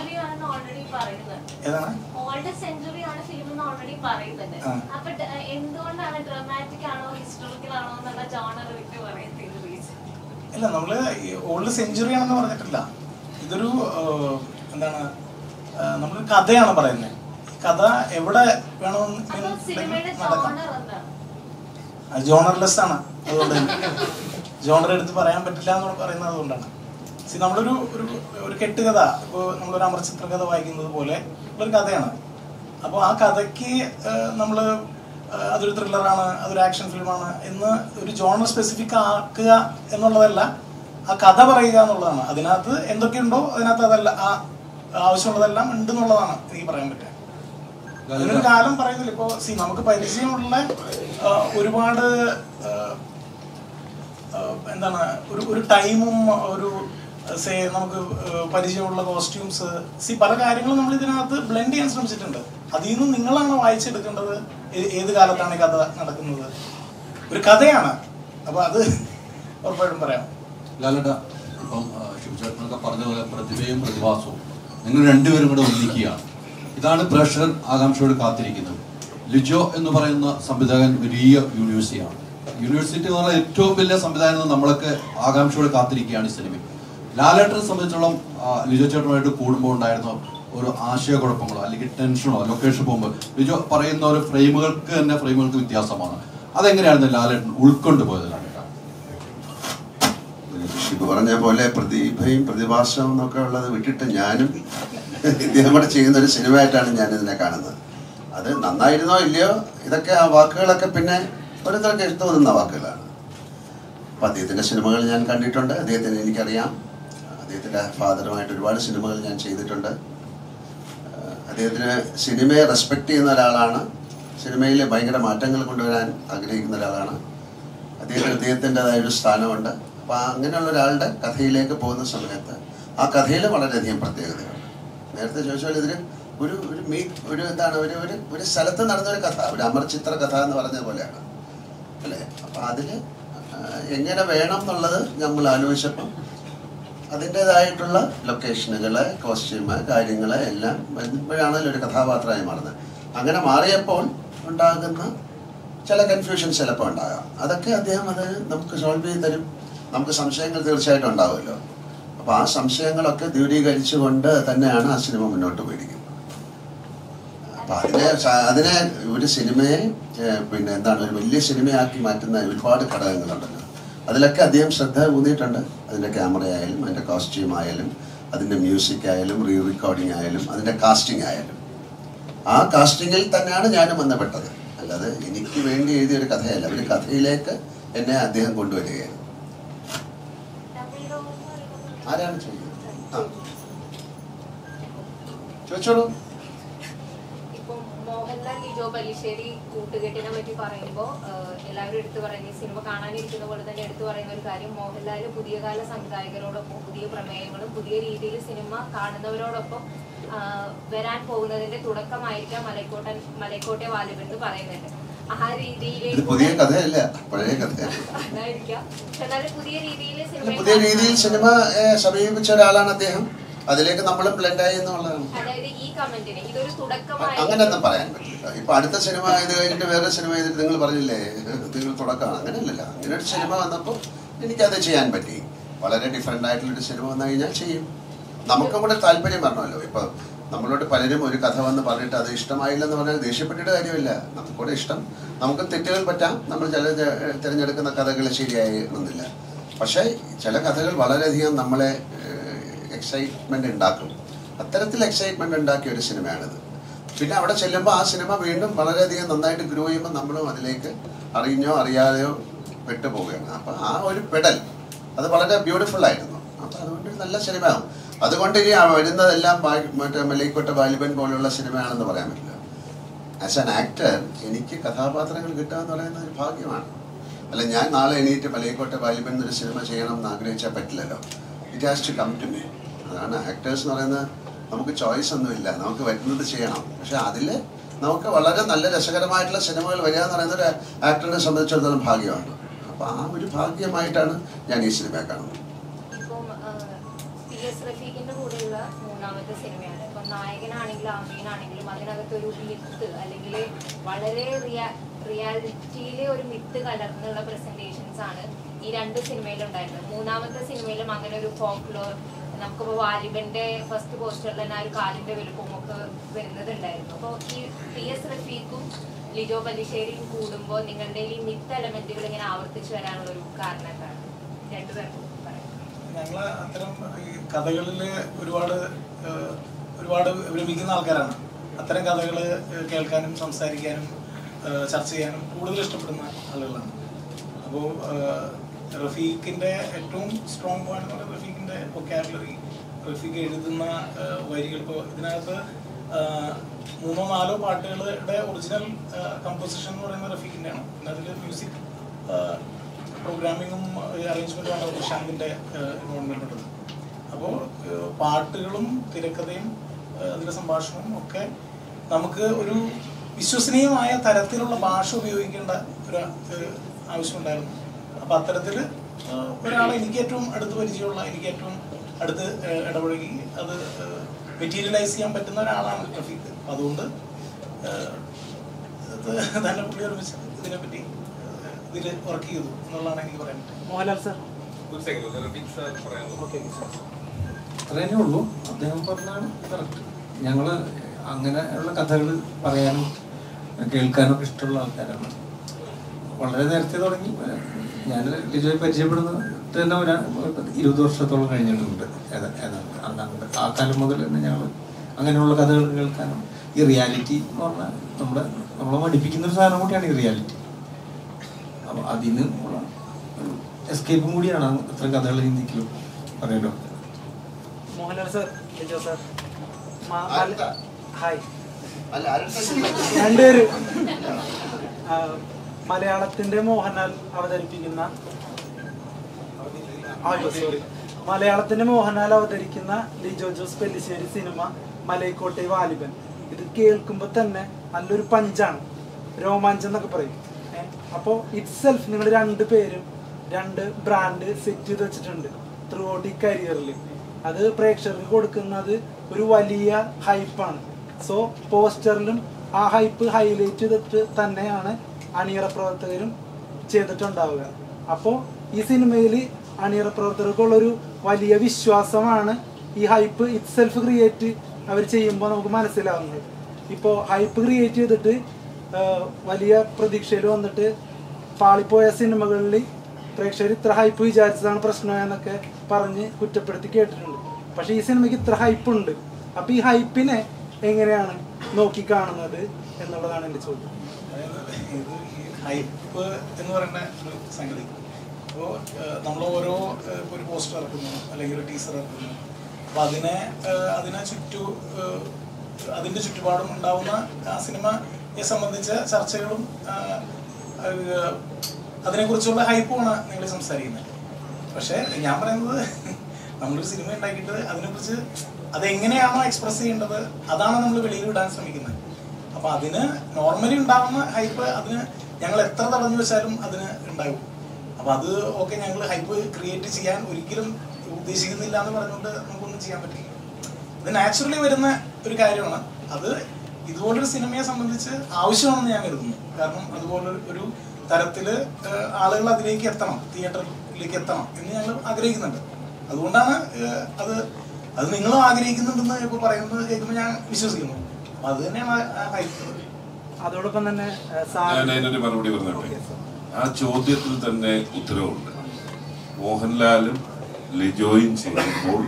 ഏതാണ്? ഓൾഡ് സെഞ്ചുറി ആണ് ഫിലിം എന്ന് ഓൾറെഡി പറയുന്നത്. അപ്പൊ എന്തുകൊണ്ടാണ് ഡ്രാമാറ്റിക് ആണോ ഹിസ്റ്റോറിക്കൽ ആണോ എന്നുള്ള ജോണർ വിട്ട് പറയുന്നത്? ഇല്ല, നമ്മള് ഓൾഡ് സെഞ്ചുറി ആണെന്ന് പറഞ്ഞിട്ടില്ല. ഇതൊരു എന്താണ്, നമ്മളൊരു കഥയാണ് പറയുന്നത്. കഥ എവിടെ വേണമെന്ന് ജോണർലെസ് ആണ്. അതുകൊണ്ട് ജോണർ എടുത്ത് പറയാൻ പറ്റില്ല എന്ന് പറയുന്നത് അതുകൊണ്ടാണ്. നമ്മളൊരു ഒരു കെട്ടുകഥ, ഇപ്പോൾ നമ്മളൊരു അമർചിത്ര കഥ വായിക്കുന്നത് പോലെ ഉള്ളൊരു കഥയാണ്. അപ്പോൾ ആ കഥയ്ക്ക് നമ്മൾ അതൊരു ത്രില്ലറാണ്, അതൊരു ആക്ഷൻ ഫിലിമാണ് എന്ന് ഒരു ജോണർ സ്പെസിഫിക് ആക്കുക എന്നുള്ളതല്ല, ആ കഥ പറയുക എന്നുള്ളതാണ്. അതിനകത്ത് എന്തൊക്കെയുണ്ടോ അതിനകത്ത് അതല്ല, ആ ആവശ്യമുള്ളതെല്ലാം ഉണ്ടെന്നുള്ളതാണ് എനിക്ക് പറയാൻ പറ്റുക. അതിനൊരു കാലം പറയുന്നില്ല. ഇപ്പോൾ നമുക്ക് പരിചയമുള്ള ഒരുപാട് എന്താണ് ഒരു ടൈമും ഒരു നമുക്ക് പരിചയമുള്ള കോസ്റ്റ്യൂംസ്, പല കാര്യങ്ങളും നമ്മൾ ഇതിനകത്ത് ബ്ലെൻഡ് ചെയ്യാൻ ശ്രമിച്ചിട്ടുണ്ട്. അതിൽ നിന്ന് നിങ്ങളാണ് വായിച്ചെടുക്കേണ്ടത് ഏത് കാലത്താണ് ഈ കഥ നടക്കുന്നത്. ഒരു കഥയാണ്, അപ്പൊ അത് ഉറപ്പായിട്ടും പറയാം. ലാലേട്ട, ഇപ്പം ശിവചേട്ടനൊക്കെ പറഞ്ഞ പോലെ പ്രതിഭയും പ്രതിഭാസവും നിങ്ങൾ രണ്ടുപേരും കൂടെ ഒന്നിക്കുകയാണ്. ഇതാണ് പ്രേക്ഷകർ ആകാംക്ഷയോട് കാത്തിരിക്കുന്നത്. ലിജോ എന്ന് പറയുന്ന സംവിധായകൻ വലിയ യൂണിവേഴ്സിറ്റിയാണ്. യൂണിവേഴ്സിറ്റി എന്ന് പറഞ്ഞാൽ ഏറ്റവും വലിയ സംവിധാനം നമ്മളൊക്കെ ആകാംക്ഷയോട് കാത്തിരിക്കുകയാണ് ഈ സിനിമ. ലാലേട്ടനെ സംബന്ധിച്ചോളം ലിജോ ചേട്ടനുമായിട്ട് കൂടുമ്പോൾ ഉണ്ടായിരുന്ന ഒരു ആശയക്കുഴപ്പങ്ങളോ അല്ലെങ്കിൽ ടെൻഷനോ ലൊക്കേഷൻ പോകുമ്പോൾ ലിജോ പറയുന്ന ഒരു ഫ്രെയിമുകൾക്ക് വ്യത്യാസമാണ്. അതെങ്ങനെയായിരുന്നു ലാലേട്ടൻ ഉൾക്കൊണ്ടു പോയത്? ഷിബു പറഞ്ഞ പോലെ പ്രതിഭയും പ്രതിഭാസവും എന്നൊക്കെ ഉള്ളത് വിട്ടിട്ട് ഞാനും ഇദ്ദേഹം കൂടെ ചെയ്യുന്ന ഒരു സിനിമയായിട്ടാണ് ഞാൻ ഇതിനെ കാണുന്നത്. അത് നന്നായിരുന്നോ ഇല്ലയോ ഇതൊക്കെ ആ വാക്കുകളൊക്കെ പിന്നെ ഓരോരുത്തർക്ക് തോന്നുന്ന വാക്കുകളാണ്. അപ്പം അദ്ദേഹത്തിൻ്റെ സിനിമകൾ ഞാൻ കണ്ടിട്ടുണ്ട്, അദ്ദേഹത്തിന് എനിക്കറിയാം. അദ്ദേഹത്തിൻ്റെ ഫാദറുമായിട്ട് ഒരുപാട് സിനിമകൾ ഞാൻ ചെയ്തിട്ടുണ്ട്. അദ്ദേഹത്തിന് സിനിമയെ റെസ്പെക്റ്റ് ചെയ്യുന്ന ഒരാളാണ്, സിനിമയിൽ ഭയങ്കര മാറ്റങ്ങൾ കൊണ്ടുവരാൻ ആഗ്രഹിക്കുന്ന ഒരാളാണ്. അദ്ദേഹത്തിൻ്റെതായൊരു സ്ഥാനമുണ്ട്. അപ്പോൾ അങ്ങനെയുള്ള ഒരാളുടെ കഥയിലേക്ക് പോകുന്ന സമയത്ത് ആ കഥയിൽ വളരെയധികം പ്രത്യേകതയുണ്ട്. നേരത്തെ ചോദിച്ചാൽ ഇതിൽ ഒരു സ്ഥലത്ത് നടന്നൊരു കഥ, ഒരു അമർചിത്ര കഥ എന്ന് പറഞ്ഞ പോലെയാണ് അല്ലേ. അപ്പം അതിൽ എങ്ങനെ വേണം എന്നുള്ളത് നമ്മൾ ആലോചിച്ചപ്പം അതിൻ്റേതായിട്ടുള്ള ലൊക്കേഷനുകൾ, കോസ്റ്റ്യൂമ്, കാര്യങ്ങൾ എല്ലാം വരുമ്പോഴാണല്ലോ ഒരു കഥാപാത്രമായി മാറുന്നത്. അങ്ങനെ മാറിയപ്പോൾ ഉണ്ടാകുന്ന ചില കൺഫ്യൂഷൻ ചിലപ്പോൾ ഉണ്ടാകാം. അതൊക്കെ അദ്ദേഹം അത് നമുക്ക് സോൾവ് ചെയ്ത് തരും. നമുക്ക് സംശയങ്ങൾ തീർച്ചയായിട്ടും ഉണ്ടാവുമല്ലോ. അപ്പോൾ ആ സംശയങ്ങളൊക്കെ ദൂരീകരിച്ചുകൊണ്ട് തന്നെയാണ് ആ സിനിമ മുന്നോട്ട് പോയിരിക്കുന്നത്. അപ്പം അതിനെ ഒരു സിനിമയെ ഒരു വലിയ സിനിമയാക്കി മാറ്റുന്ന ഒരുപാട് ഘടകങ്ങളുണ്ടല്ലോ. അതിലൊക്കെ അദ്ദേഹം ശ്രദ്ധ ഊന്നിയിട്ടുണ്ട്. അതിൻ്റെ ക്യാമറ ആയാലും അതിൻ്റെ കോസ്റ്റ്യൂം ആയാലും അതിൻ്റെ മ്യൂസിക് ആയാലും റീ റെക്കോർഡിംഗ് ആയാലും അതിൻ്റെ കാസ്റ്റിംഗ് ആയാലും ആ കാസ്റ്റിങ്ങിൽ തന്നെയാണ് ഞാനും ബന്ധപ്പെട്ടത്. അല്ലാതെ എനിക്ക് വേണ്ടി എഴുതിയൊരു കഥയല്ല, ഒരു കഥയിലേക്ക് എന്നെ അദ്ദേഹം കൊണ്ടുവരികയാണ്. ആരാണ് ചെയ്യുന്നത്? ചോദിച്ചോളൂ. ഇപ്പം മോഹൻലാൽ ലിജോ പല്ലിശ്ശേരി കൂട്ടുകെട്ടിനെ പറ്റി പറയുമ്പോൾ എല്ലാവരും എടുത്തു പറയുന്ന ഈ സിനിമ കാണാനിരിക്കുന്ന പോലെ തന്നെ എടുത്തു പറയുന്ന ഒരു കാര്യം, മോഹൻലാൽ പുതിയ കാല സംവിധായകരോടൊപ്പം പുതിയ പ്രമേയങ്ങളും പുതിയ രീതിയിൽ സിനിമ കാണുന്നവരോടൊപ്പം വരാൻ പോകുന്നതിന്റെ തുടക്കമായിരിക്കാം മലൈക്കോട്ടെ വാലിബൻ എന്ന് പറയുന്നുണ്ട്. ആ രീതിയിലേക്ക് പുതിയ കഥയല്ല, പഴയ കഥയാണ്. പുതിയ രീതിയിൽ സിനിമ സമീപിച്ച ഒരാളാണ് അദ്ദേഹം. അതിലേക്ക് നമ്മളും ബ്ലെൻഡായി എന്നുള്ളതാണ്. അങ്ങനെയൊന്നും പറയാൻ പറ്റില്ല. ഇപ്പൊ അടുത്ത സിനിമ ഇത് കഴിഞ്ഞിട്ട് വേറെ സിനിമ ചെയ്തിട്ട് നിങ്ങൾ പറഞ്ഞില്ലേ നിങ്ങൾ തുടക്കമാണ്, അങ്ങനെയല്ലല്ലോ. അങ്ങനെ ഒരു സിനിമ വന്നപ്പോൾ എനിക്കത് ചെയ്യാൻ പറ്റി. വളരെ ഡിഫറെൻ്റ് ആയിട്ടുള്ളൊരു സിനിമ വന്നു കഴിഞ്ഞാൽ ചെയ്യും. നമുക്കും കൂടെ താല്പര്യം വരണമല്ലോ. ഇപ്പൊ നമ്മളോട് പലരും ഒരു കഥ വന്ന് പറഞ്ഞിട്ട് അത് ഇഷ്ടമായില്ലെന്ന് പറഞ്ഞാൽ ദേഷ്യപ്പെട്ടിട്ട് കാര്യമില്ല. നമുക്കൂടെ ഇഷ്ടം, നമുക്ക് തെറ്റുകൾ പറ്റാം. നമ്മൾ ചില തിരഞ്ഞെടുക്കുന്ന കഥകൾ ശരിയായിരുന്നില്ല. പക്ഷേ ചില കഥകൾ വളരെയധികം നമ്മളെ എക്സൈറ്റ്മെന്റ് ഉണ്ടാക്കും. അത്തരത്തിൽ എക്സൈറ്റ്മെന്റ് ഉണ്ടാക്കിയ ഒരു സിനിമയാണിത്. പിന്നെ അവിടെ ചെല്ലുമ്പോൾ ആ സിനിമ വീണ്ടും വളരെയധികം നന്നായിട്ട് ഗ്രോ ചെയ്യുമ്പോൾ നമ്മളും അതിലേക്ക് അറിഞ്ഞോ അറിയാതെയോ പെട്ടുപോവുകയാണ്. അപ്പം ആ ഒരു പെടൽ അത് വളരെ ബ്യൂട്ടിഫുൾ ആയിരുന്നു. അപ്പം അതുകൊണ്ട് നല്ല സിനിമയാകും. അതുകൊണ്ട് ഇനി വരുന്നതെല്ലാം മറ്റേ മലൈക്കോട്ടെ വാലിബൻ പോലുള്ള സിനിമയാണെന്ന് പറയാൻ പറ്റില്ല. ആസ് ആൻ ആക്ടർ എനിക്ക് കഥാപാത്രങ്ങൾ കിട്ടുക എന്ന് പറയുന്നത് ഒരു ഭാഗ്യമാണ്. അല്ല, ഞാൻ നാളെ എണീറ്റ് മലൈക്കോട്ടെ വാലിബൻ എന്നൊരു സിനിമ ചെയ്യണം എന്ന് ആഗ്രഹിച്ചാൽ പറ്റില്ലല്ലോ. It has to come to me. അതാണ് ആക്ടേഴ്സ് എന്ന് പറയുന്നത്. നമുക്ക് ചോയ്സ് ഒന്നുമില്ല, നമുക്ക് വരുന്നത് ചെയ്യണം. പക്ഷെ അതിൽ നമുക്ക് വളരെ നല്ല രസകരമായിട്ടുള്ള സിനിമകൾ വരിക എന്ന് പറയുന്നത് ഒരു ആക്ടറിനെ സംബന്ധിച്ചിടത്തോളം ഭാഗ്യമാണ്. അപ്പോൾ ആ ഒരു ഭാഗ്യമായിട്ടാണ് ഞാൻ ഈ സിനിമയെ കാണുന്നത്. റഫീഖിന്റെ കൂടെയുള്ള മൂന്നാമത്തെ സിനിമയാണ്. ഇപ്പം നായകനാണെങ്കിലും അമ്മീനാണെങ്കിലും അതിനകത്തൊരു മിത്ത് അല്ലെങ്കിൽ വളരെ റിയാലിറ്റിയിലെ ഒരു മിത്ത് കലർന്നുള്ള പ്രസന്റേഷൻസ് ആണ് ഈ രണ്ട് സിനിമയിലുണ്ടായിരുന്നത്. മൂന്നാമത്തെ സിനിമയിലും അങ്ങനെ ഒരു ഫോക്ലോർ, നമുക്കിപ്പോൾ വാലിബന്റെ ഫസ്റ്റ് പോസ്റ്ററിൽ തന്നെ ആ ഒരു കാലിന്റെ വലുപ്പവും ഒക്കെ വരുന്നതുണ്ടായിരുന്നു. അപ്പോൾ ഈ PS റഫീഖും ലിജോ പല്ലിശ്ശേരിയും കൂടുമ്പോൾ നിങ്ങളുടെ ഈ മിത്ത് എലമെന്റുകൾ ഇങ്ങനെ ആവർത്തിച്ചു വരാനുള്ള ഒരു കാരണക്കാണ് രണ്ടുപേർക്കും. ഞങ്ങൾ അത്തരം ഈ കഥകളിൽ ഒരുപാട് വിരമിക്കുന്ന ആൾക്കാരാണ്. അത്തരം കഥകൾ കേൾക്കാനും സംസാരിക്കാനും ചർച്ച ചെയ്യാനും കൂടുതൽ ഇഷ്ടപ്പെടുന്ന ആളുകളാണ്. അപ്പോൾ റഫീഖിൻ്റെ ഏറ്റവും സ്ട്രോങ് പോയിന്റ് എന്ന് പറയുന്നത് റഫീഖിൻ്റെ വൊക്കാബുലറി, റഫീഖ് എഴുതുന്ന വരികൾ. ഇപ്പോൾ ഇതിനകത്ത് 3-4 പാട്ടുകളുടെ ഒറിജിനൽ കമ്പോസിഷൻ എന്ന് പറയുന്നത് റഫീഖിൻ്റെയാണ്. പിന്നെ അതിൽ മ്യൂസിക് പ്രോഗ്രാമിങ്ങും അറേഞ്ച്മെൻറ്റുമാണ് പ്രശാന്തിൻ്റെ ഇൻവോൾവ്മെൻ്റ് ഉള്ളത്. അപ്പോൾ പാട്ടുകളും തിരക്കഥയും അതിൻ്റെ സംഭാഷണവും ഒക്കെ നമുക്ക് ഒരു വിശ്വസനീയമായ തരത്തിലുള്ള ഭാഷ ഉപയോഗിക്കേണ്ട ഒരു ആവശ്യമുണ്ടായിരുന്നു. അപ്പോൾ അത്തരത്തിൽ ഒരാളെ എനിക്ക് ഏറ്റവും അടുത്ത് പരിചയമുള്ള, എനിക്ക് ഏറ്റവും അടുത്ത് ഇടപഴകി അത് മെറ്റീരിയലൈസ് ചെയ്യാൻ പറ്റുന്ന ഒരാളാണ് റഫീഖ്. അതുകൊണ്ട് തന്നെ പുള്ളി ഒരുമിച്ച് ഇതിനെപ്പറ്റി ഇതിൽ വർക്ക് ചെയ്തു എന്നുള്ളതാണ് എനിക്ക് പറയാൻ പറ്റുന്നത്. മോഹൻലാൽ സാർ അത്രേ ഉള്ളൂ. അദ്ദേഹം പറഞ്ഞാണ് കറക്റ്റ്. ഞങ്ങൾ അങ്ങനെയുള്ള കഥകൾ പറയാനും കേൾക്കാനും ഒക്കെ ഇഷ്ടമുള്ള ആൾക്കാരാണ്. വളരെ നേരത്തെ തുടങ്ങി. ഞാൻ ലിജോയെ പരിചയപ്പെടുന്നത് തന്നെ 20 വർഷത്തോളം കഴിഞ്ഞിട്ടുണ്ട്. ഏതാണ്ട് ആ കാലം മുതൽ തന്നെ ഞങ്ങൾ അങ്ങനെയുള്ള കഥകൾ കേൾക്കാനും ഈ റിയാലിറ്റി എന്ന് പറഞ്ഞാൽ നമ്മളെ മടിപ്പിക്കുന്ന ഒരു സാധനം കൂടിയാണ് ഈ റിയാലിറ്റി. അപ്പോൾ അതിന് ഉള്ള ഒരു എസ്കേപ്പും കൂടിയാണ് അത്ര കഥകൾ ഹിന്ദിക്കിലും പറയലോ. Mohanlal sir, Lijo sir, hi. രണ്ടുപേര് മലയാളത്തിന്റെ മോഹൻലാൽ അവതരിപ്പിക്കുന്ന മലയാളത്തിന്റെ മോഹൻലാൽ അവതരിക്കുന്ന ലിജോ ജോസ് പെല്ലിശ്ശേരി സിനിമ മലൈക്കോട്ടെ വാലിബൻ. ഇത് കേൾക്കുമ്പോൾ തന്നെ നല്ലൊരു പഞ്ചാണ്, രോമാഞ്ചം എന്നൊക്കെ പറയും. അപ്പോൾ ഇറ്റ് സെൽഫ് നിങ്ങൾ രണ്ടുപേരും 2 ബ്രാൻഡ് സെറ്റ് ചെയ്ത് വെച്ചിട്ടുണ്ട് ത്രൂ ഔട്ട് ഈ കരിയറിൽ. അത് പ്രേക്ഷകർക്ക് കൊടുക്കുന്നത് ഒരു വലിയ ഹൈപ്പാണ്. സോ പോസ്റ്ററിലും ആ ഹൈപ്പ് ഹൈലൈറ്റ് ചെയ്തിട്ട് തന്നെയാണ് അണിയറ പ്രവർത്തകരും ചെയ്തിട്ടുണ്ടാവുക. അപ്പോൾ ഈ സിനിമയിൽ അണിയറ പ്രവർത്തകർക്കുള്ളൊരു വലിയ വിശ്വാസമാണ് ഈ ഹൈപ്പ് ഇറ്റ് സെൽഫ് ക്രിയേറ്റ് അവർ ചെയ്യുമ്പോൾ നമുക്ക് മനസ്സിലാവുന്നത്. ഇപ്പോൾ ഹൈപ്പ് ക്രിയേറ്റ് ചെയ്തിട്ട് വലിയ പ്രതീക്ഷയിൽ വന്നിട്ട് പാളിപ്പോയ സിനിമകളിൽ പ്രേക്ഷകർ ഇത്ര ഹൈപ്പ് വിചാരിച്ചതാണ് പ്രശ്നം എന്നൊക്കെ പറഞ്ഞ് കുറ്റപ്പെടുത്തി കേട്ടിട്ടുണ്ട്. പക്ഷേ ഈ സിനിമയ്ക്ക് ഇത്ര ഹൈപ്പുണ്ട്. അപ്പോൾ ഈ ഹൈപ്പിനെ എങ്ങനെയാണ് നോക്കിക്കാണുന്നത് എന്നുള്ളതാണ് എൻ്റെ ചോദ്യം. ഹൈപ്പ് എന്ന് പറയുന്ന ഒരു സംഗതി, അപ്പോൾ നമ്മൾ ഓരോ ഒരു പോസ്റ്റർ ഇറക്കുന്നു അല്ലെങ്കിൽ ഒരു ടീസർ ഇറക്കുന്നു. അപ്പോൾ അതിൻ്റെ ചുറ്റുപാടും ഉണ്ടാവുന്ന ആ സിനിമയെ സംബന്ധിച്ച ചർച്ചകളും അതിനെക്കുറിച്ചുള്ള ഹൈപ്പുമാണ് നിങ്ങൾ സംസാരിക്കുന്നത്. പക്ഷേ ഞാൻ പറയുന്നത് നമ്മളൊരു സിനിമ ഉണ്ടാക്കിയിട്ട് അതിനെക്കുറിച്ച് അതെങ്ങനെയാണോ എക്സ്പ്രസ് ചെയ്യേണ്ടത് അതാണ് നമ്മൾ വെളിയിൽ വിടാൻ ശ്രമിക്കുന്നത്. അപ്പോൾ അതിന് നോർമലി ഉണ്ടാകുന്ന ഹൈപ്പ് അതിന് ഞങ്ങൾ എത്ര തടഞ്ഞു വെച്ചാലും അതിന് ഉണ്ടാകും. അപ്പോൾ അത് ഓക്കെ, ഞങ്ങൾ ഹൈപ്പ് ക്രിയേറ്റ് ചെയ്യാൻ ഒരിക്കലും ഉദ്ദേശിക്കുന്നില്ല എന്ന് പറഞ്ഞുകൊണ്ട് നമുക്കൊന്നും ചെയ്യാൻ പറ്റില്ല. ഇത് നാച്ചുറലി വരുന്ന ഒരു കാര്യമാണ്. അത് ഇതുപോലൊരു സിനിമയെ സംബന്ധിച്ച് ആവശ്യമാണെന്ന് ഞാൻ കരുതുന്നു. കാരണം അതുപോലെ ഒരു തരത്തിൽ ആളുകൾ അതിലേക്ക് എത്തണം, തിയേറ്ററിലേക്ക് എത്തണം എന്ന് ഞങ്ങൾ ആഗ്രഹിക്കുന്നുണ്ട്. അതുകൊണ്ടാണ് അത് നിങ്ങളും ആഗ്രഹിക്കുന്നുണ്ടെന്ന് ഇപ്പോൾ പറയുന്നത് കേൾക്കുമ്പോൾ ഞാൻ വിശ്വസിക്കുന്നു. അത് തന്നെയാണ് ഹൈപ്പ്. അതോടൊപ്പം തന്നെ ഞാൻ അതിനൊരു മറുപടി പറഞ്ഞോട്ടെ. ആ ചോദ്യത്തിൽ തന്നെ ഉത്തരവുണ്ട്. മോഹൻലാലും ലിജോയും ചെയ്യുമ്പോൾ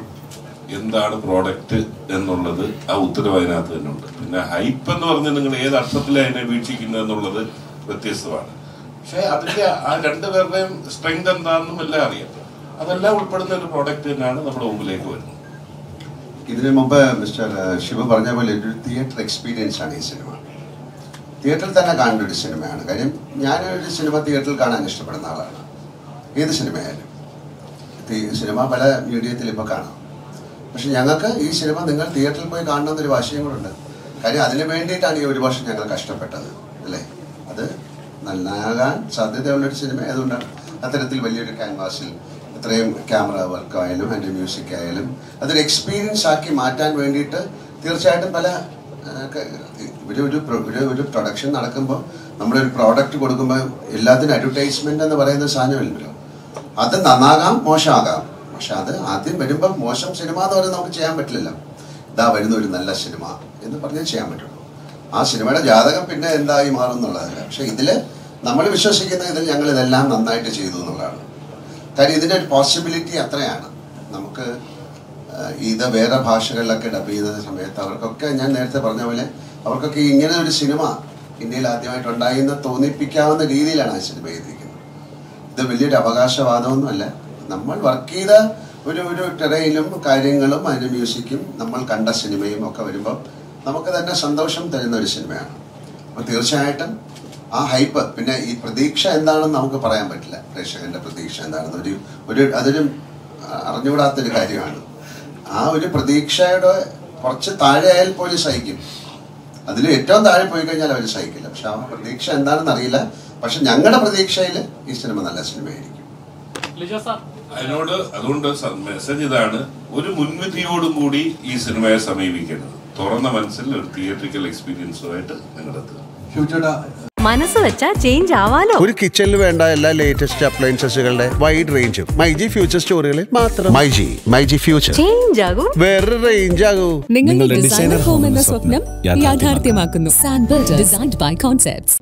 എന്താണ് പ്രോഡക്റ്റ് എന്നുള്ളത് ആ ഉത്തരവ് അതിനകത്ത് തന്നെ ഉണ്ട്. പിന്നെ ഹൈപ്പ് എന്ന് പറഞ്ഞാൽ നിങ്ങൾ ഏത് അർത്ഥത്തിലാണ് അതിനെ വീക്ഷിക്കുന്നത് എന്നുള്ളത് വ്യത്യസ്തമാണ്. പക്ഷെ അതിന്റെ ആ 2 പേരുടെയും സ്ട്രെങ്ത് എന്താണെന്നും എല്ലാം അറിയാം. അതെല്ലാം ഉൾപ്പെടുന്ന ഒരു പ്രോഡക്റ്റ് തന്നെയാണ് നമ്മുടെ മുമ്പിലേക്ക് വരുന്നത്. ഇതിനു മുമ്പ് മിസ്റ്റർ ശിവ പറഞ്ഞ പോലെ ഒരു തിയേറ്റർ എക്സ്പീരിയൻസ് ആണ് ഈ സിനിമ. തിയേറ്ററിൽ തന്നെ കാണേണ്ട ഒരു സിനിമയാണ്. കാര്യം ഞാനൊരു സിനിമ തിയേറ്ററിൽ കാണാൻ ഇഷ്ടപ്പെടുന്ന ആളാണ്. ഏത് സിനിമയായാലും സിനിമ പല മീഡിയത്തിൽ ഇപ്പോൾ കാണാം. പക്ഷെ ഞങ്ങൾക്ക് ഈ സിനിമ നിങ്ങൾ തിയേറ്ററിൽ പോയി കാണണമെന്നൊരു വാശിയും കൂടെ ഉണ്ട്. കാര്യം അതിന് വേണ്ടിയിട്ടാണ് ഈ 1 വർഷം ഞങ്ങൾ കഷ്ടപ്പെട്ടത്, അല്ലേ? അത് നന്നാകാൻ സാധ്യതയുള്ളൊരു സിനിമ ആയതുകൊണ്ടാണ് അത്തരത്തിൽ വലിയൊരു ക്യാൻവാസിൽ ഇത്രയും ക്യാമറ വർക്കായാലും അതിൻ്റെ മ്യൂസിക് ആയാലും അതൊരു എക്സ്പീരിയൻസ് ആക്കി മാറ്റാൻ വേണ്ടിയിട്ട് തീർച്ചയായിട്ടും പല ഒരു പ്രൊഡക്ഷൻ നടക്കുമ്പോൾ നമ്മളൊരു പ്രോഡക്റ്റ് കൊടുക്കുമ്പോൾ എല്ലാത്തിനും അഡ്വർടൈസ്മെൻ്റ് എന്ന് പറയുന്ന സാധനമില്ലല്ലോ. അത് നന്നാകാം, മോശമാകാം. പക്ഷെ അത് ആദ്യം വരുമ്പം മോശം സിനിമ എന്ന് പറയുന്നത് നമുക്ക് ചെയ്യാൻ പറ്റില്ലല്ലോ. ഇതാ വരുന്ന ഒരു നല്ല സിനിമ എന്ന് പറഞ്ഞാൽ ചെയ്യാൻ പറ്റുള്ളൂ. ആ സിനിമയുടെ ജാതകം പിന്നെ എന്തായി മാറും എന്നുള്ളതല്ല. പക്ഷെ ഇതിൽ നമ്മൾ വിശ്വസിക്കുന്ന ഇതിൽ ഞങ്ങൾ ഇതെല്ലാം നന്നായിട്ട് ചെയ്തു എന്നുള്ളതാണ്. കാര്യം ഇതിൻ്റെ ഒരു പോസിബിലിറ്റി അത്രയാണ്. നമുക്ക് ഇത് വേറെ ഭാഷകളിലൊക്കെ ഡബ് ചെയ്ത സമയത്ത് അവർക്കൊക്കെ ഞാൻ നേരത്തെ പറഞ്ഞ പോലെ അവർക്കൊക്കെ ഇങ്ങനെ ഒരു സിനിമ ഇന്ത്യയിൽ ആദ്യമായിട്ടുണ്ടായി എന്ന് തോന്നിപ്പിക്കാവുന്ന രീതിയിലാണ് ആ സിനിമ ചെയ്തിരിക്കുന്നത്. ഇത് വലിയൊരു അവകാശവാദമൊന്നുമല്ല. നമ്മൾ വർക്ക് ചെയ്ത ഒരു ടെറയിലും കാര്യങ്ങളും അതിൻ്റെ മ്യൂസിക്കും നമ്മൾ കണ്ട സിനിമയും ഒക്കെ വരുമ്പോൾ നമുക്ക് തന്നെ സന്തോഷം തരുന്ന ഒരു സിനിമയാണ്. അപ്പോൾ തീർച്ചയായിട്ടും ആ ഹൈപ്പ്, പിന്നെ ഈ പ്രതീക്ഷ എന്താണെന്ന് നമുക്ക് പറയാൻ പറ്റില്ല. പ്രേക്ഷകന്റെ പ്രതീക്ഷ എന്താണെന്ന് അതൊരു അറിഞ്ഞുകൂടാത്തൊരു കാര്യമാണ്. ആ ഒരു പ്രതീക്ഷയുടെ കുറച്ച് താഴെ ആയാൽ പോലും സഹിക്കും. അതിൽ ഏറ്റവും താഴെ പോയി കഴിഞ്ഞാൽ അവർ സഹിക്കില്ല. പക്ഷെ ആ പ്രതീക്ഷ എന്താണെന്ന് അറിയില്ല. പക്ഷെ ഞങ്ങളുടെ പ്രതീക്ഷയിൽ ഈ സിനിമ നല്ല സിനിമയായിരിക്കും. ലിജോ സാർ, അതുകൊണ്ട് മെസ്സേജ് ഇതാണ്, ഒരു മുൻവിധിയോടും കൂടി ഈ സിനിമയെ സമീപിക്കുന്നത്. തുറന്ന മനസ്സിൽ ഒരു തിയേറ്ററിക്കൽ എക്സ്പീരിയൻസുമായിട്ട് നിങ്ങളെത്തുക. മനസ്സ് വെച്ചാ ചേഞ്ച് ആവാലോ. ഒരു കിച്ചണിൽ വേണ്ട എല്ലാ ലേറ്റസ്റ്റ് അപ്ലയൻസസുകളുടെ വൈഡ് റേഞ്ചും മൈജി ഫ്യൂച്ചർ സ്റ്റോറുകളിൽ മാത്രം. മൈജി ഫ്യൂച്ചർ ചേഞ്ച് ആകും, വേറെ റേഞ്ച് ആകും. നിങ്ങളുടെ ഡിസൈനർ ഹോം എന്ന സ്വപ്നം യാഥാർത്ഥ്യമാക്കുന്നു. സാൻബിൾഡ് ഡിസൈൻഡ് ബൈ കോൺസെപ്റ്റ്സ്.